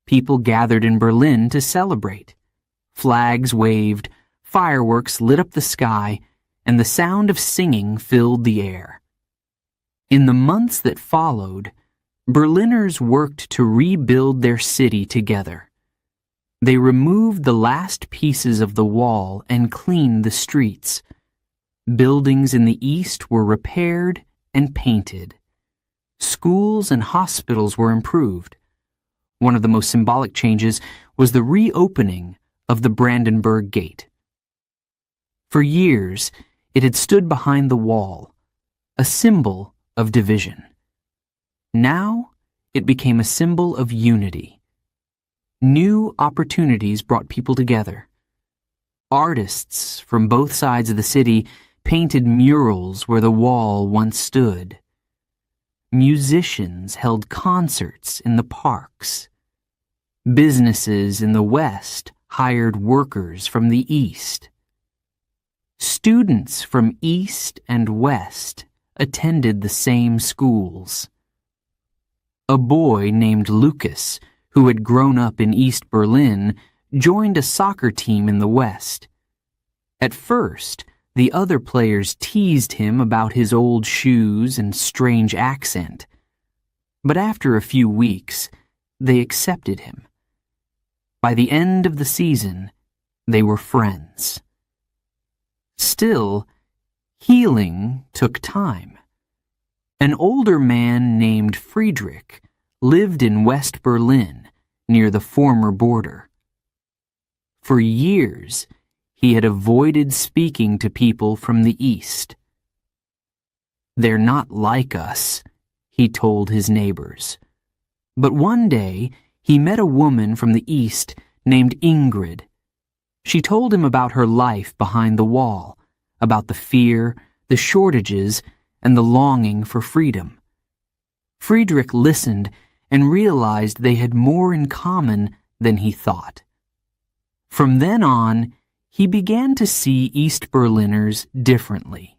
People gathered in Berlin to celebrate. Flags waved, fireworks lit up the sky, and the sound of singing filled the air. In the months that followed, Berliners worked to rebuild their city together. They removed the last pieces of the wall and cleaned the streets. Buildings in the East were repaired and painted. Schools and hospitals were improved. One of the most symbolic changes was the reopening of the Brandenburg Gate. For years, it had stood behind the wall, a symbol of division. Now, it became a symbol of unity. New opportunities brought people together. Artists from both sides of the city painted murals where the wall once stood. Musicians held concerts in the parks. Businesses in the West hired workers from the East. Students from East and West attended the same schools. A boy named Lucas, who had grown up in East Berlin, joined a soccer team in the West. At first, the other players teased him about his old shoes and strange accent. But after a few weeks, they accepted him. By the end of the season, they were friends. Still, healing took time. An older man named Friedrich lived in West Berlin, near the former border. For years, he had avoided speaking to people from the East. "They're not like us," he told his neighbors. But one day, he met a woman from the East named Ingrid. She told him about her life behind the wall, about the fear, the shortages, and the longing for freedom. Friedrich listened and realized they had more in common than he thought. From then on, he began to see East Berliners differently.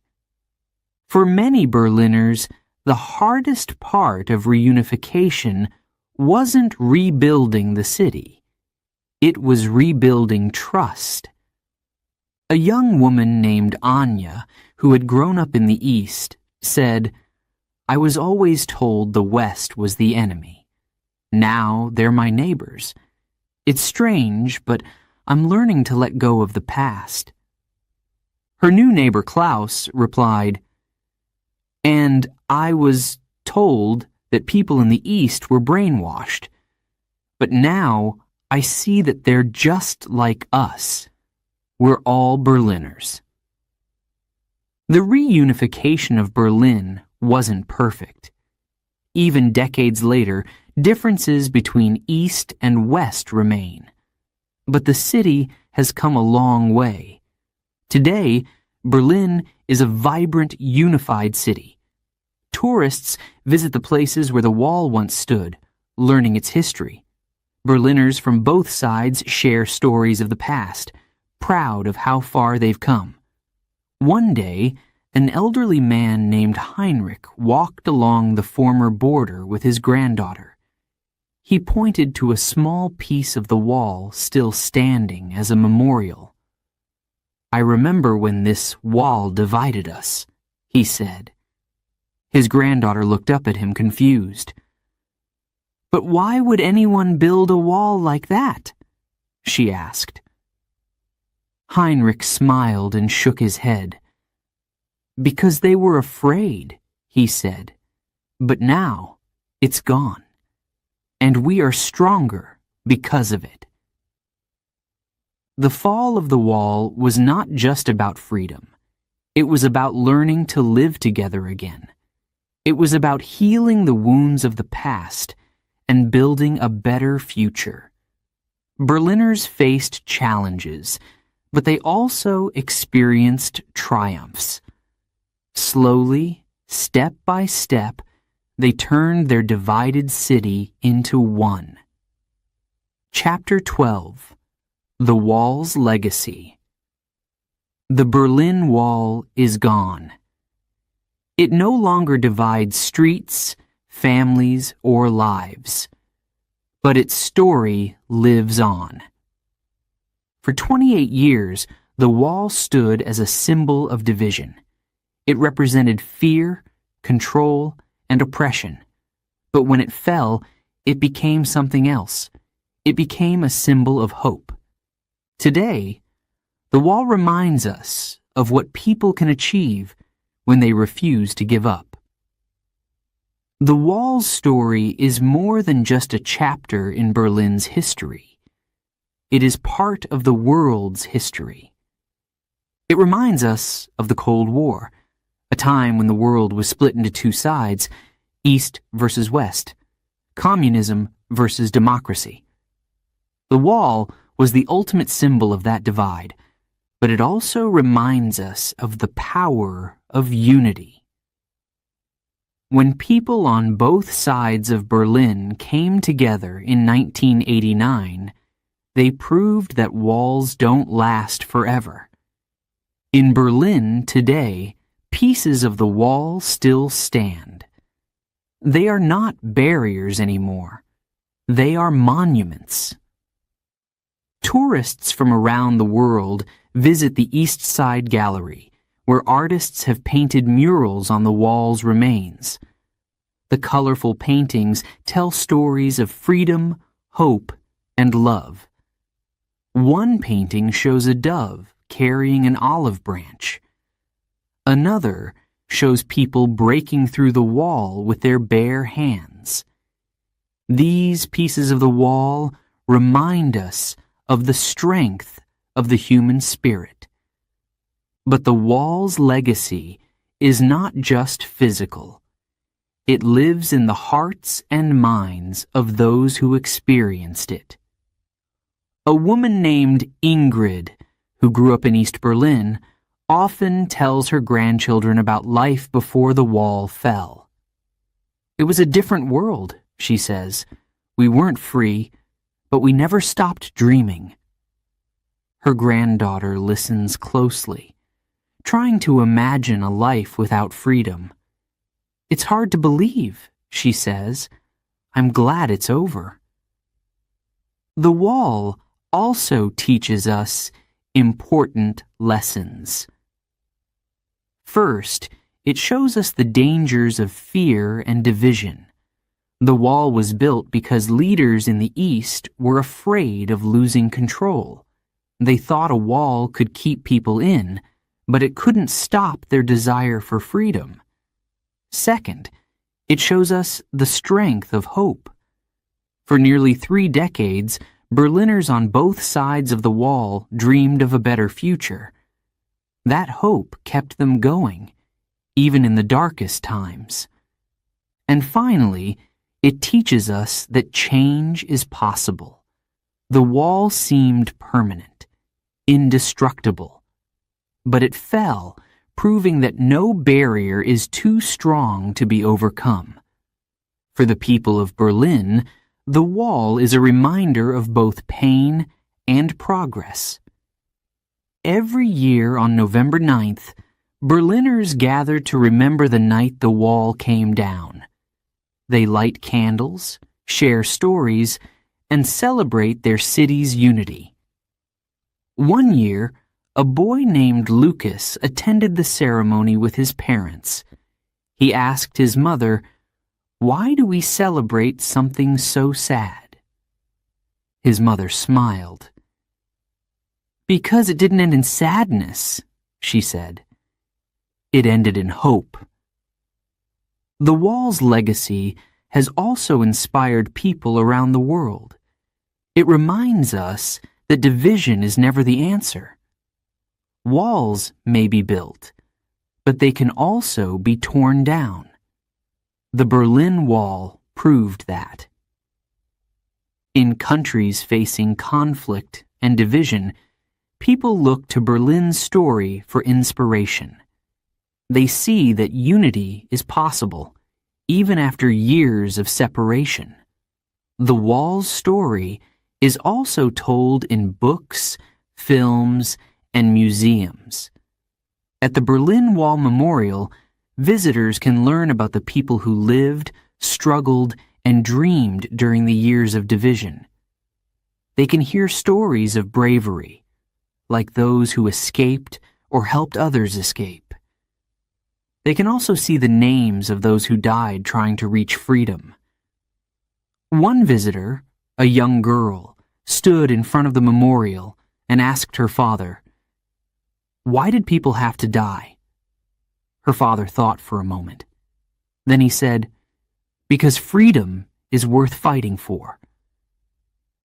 For many Berliners, the hardest part of reunification wasn't rebuilding the city. It was rebuilding trust. A young woman named Anya, who had grown up in the East, said, "I was always told the West was the enemy. Now they're my neighbors. It's strange, but I'm learning to let go of the past." Her new neighbor Klaus replied, "And I was told that people in the East were brainwashed. But now I see that they're just like us. We're all Berliners." The reunification of Berlin wasn't perfect. Even decades later, differences between East and West remain. But the city has come a long way. Today, Berlin is a vibrant, unified city. Tourists visit the places where the wall once stood, learning its history. Berliners from both sides share stories of the past, proud of how far they've come. One day, an elderly man named Heinrich walked along the former border with his granddaughter. He pointed to a small piece of the wall still standing as a memorial. "I remember when this wall divided us," he said. His granddaughter looked up at him confused. "But why would anyone build a wall like that?" she asked. Heinrich smiled and shook his head. "Because they were afraid," he said. "But now it's gone. And we are stronger because of it." The fall of the wall was not just about freedom. It was about learning to live together again. It was about healing the wounds of the past and building a better future. Berliners faced challenges, but they also experienced triumphs. Slowly, step by step, they turned their divided city into one. Chapter 12. The Wall's Legacy. The Berlin Wall is gone. It no longer divides streets, families, or lives. But its story lives on. For 28 years, the wall stood as a symbol of division. It represented fear, control, and oppression. But when it fell, it became something else. It became a symbol of hope. Today, the wall reminds us of what people can achieve when they refuse to give up. The wall's story is more than just a chapter in Berlin's history. It is part of the world's history. It reminds us of the Cold War, a time when the world was split into two sides, East versus West, communism versus democracy. The wall was the ultimate symbol of that divide, but it also reminds us of the power of unity. When people on both sides of Berlin came together in 1989, they proved that walls don't last forever. In Berlin today, pieces of the wall still stand. They are not barriers anymore. They are monuments. Tourists from around the world visit the East Side Gallery, where artists have painted murals on the wall's remains. The colorful paintings tell stories of freedom, hope, and love. One painting shows a dove carrying an olive branch. Another shows people breaking through the wall with their bare hands. These pieces of the wall remind us of the strength of the human spirit. But the wall's legacy is not just physical. It lives in the hearts and minds of those who experienced it. A woman named Ingrid, who grew up in East Berlin, often tells her grandchildren about life before the wall fell. "It was a different world," she says. "We weren't free, but we never stopped dreaming." Her granddaughter listens closely, trying to imagine a life without freedom. "It's hard to believe," she says. "I'm glad it's over." The wall also teaches us important lessons. First, it shows us the dangers of fear and division. The wall was built because leaders in the East were afraid of losing control. They thought a wall could keep people in, but it couldn't stop their desire for freedom. Second, it shows us the strength of hope. For nearly 3 decades, Berliners on both sides of the wall dreamed of a better future. That hope kept them going, even in the darkest times. And finally, it teaches us that change is possible. The wall seemed permanent, indestructible, but it fell, proving that no barrier is too strong to be overcome. For the people of Berlin, the wall is a reminder of both pain and progress. Every year on November 9th, Berliners gather to remember the night the wall came down. They light candles, share stories, and celebrate their city's unity. One year, a boy named Lucas attended the ceremony with his parents. He asked his mother, "Why do we celebrate something so sad?" His mother smiled. "Because it didn't end in sadness," she said. "It ended in hope." The wall's legacy has also inspired people around the world. It reminds us that division is never the answer. Walls may be built, but they can also be torn down. The Berlin Wall proved that. In countries facing conflict and division, people look to Berlin's story for inspiration. They see that unity is possible, even after years of separation. The wall's story is also told in books, films, and museums. At the Berlin Wall Memorial, visitors can learn about the people who lived, struggled, and dreamed during the years of division. They can hear stories of bravery, like those who escaped or helped others escape. They can also see the names of those who died trying to reach freedom. One visitor, a young girl, stood in front of the memorial and asked her father, "Why did people have to die?" Her father thought for a moment. Then he said, "Because freedom is worth fighting for."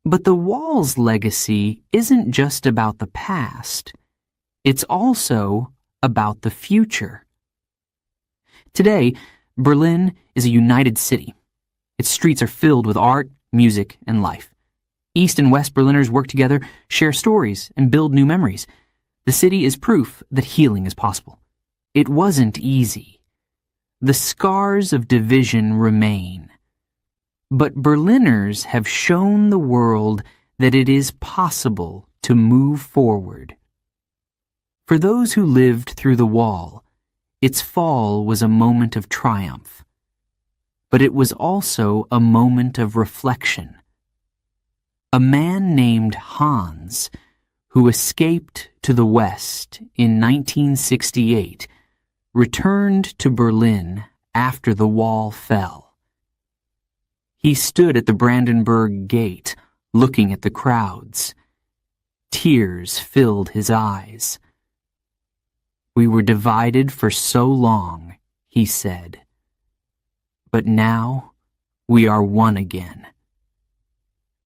But the wall's legacy isn't just about the past. It's also about the future. Today, Berlin is a united city. Its streets are filled with art, music, and life. East and West Berliners work together, share stories, and build new memories. The city is proof that healing is possible. It wasn't easy. The scars of division remain. But Berliners have shown the world that it is possible to move forward. For those who lived through the wall, its fall was a moment of triumph. But it was also a moment of reflection. A man named Hans, who escaped to the West in 1968, returned to Berlin after the wall fell. He stood at the Brandenburg Gate, looking at the crowds. Tears filled his eyes. We were divided for so long, he said. But now we are one again.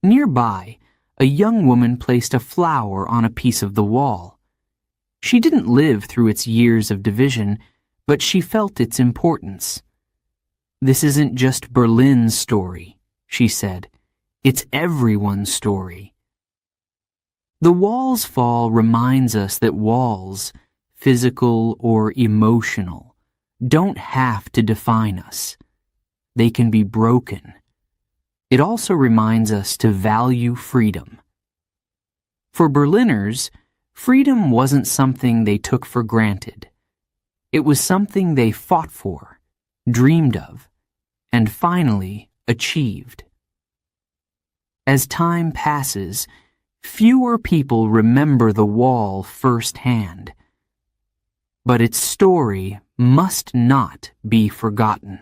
Nearby, a young woman placed a flower on a piece of the wall. She didn't live through its years of division, but she felt its importance. This isn't just Berlin's story, she said. It's everyone's story. The wall's fall reminds us that walls, physical or emotional, don't have to define us. They can be broken. It also reminds us to value freedom. For Berliners, freedom wasn't something they took for granted. It was something they fought for, dreamed of, and finally achieved. As time passes, fewer people remember the wall firsthand. But its story must not be forgotten.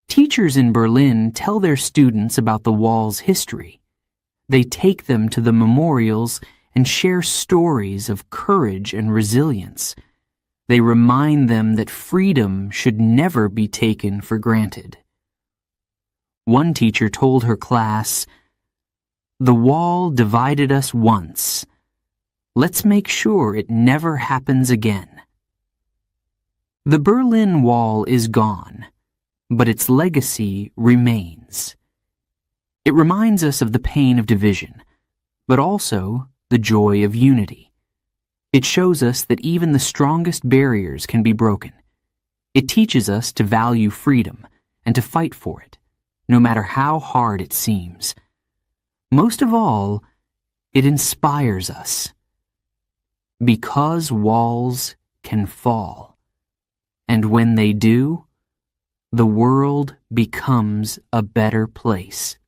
Teachers in Berlin tell their students about the wall's history. They take them to the memorials and share stories of courage and resilience. They remind them that freedom should never be taken for granted. One teacher told her class, "The wall divided us once. Let's make sure it never happens again." The Berlin Wall is gone, but its legacy remains. It reminds us of the pain of division, but also the joy of unity. It shows us that even the strongest barriers can be broken. It teaches us to value freedom and to fight for it, no matter how hard it seems. Most of all, it inspires us. Because walls can fall, and when they do, the world becomes a better place.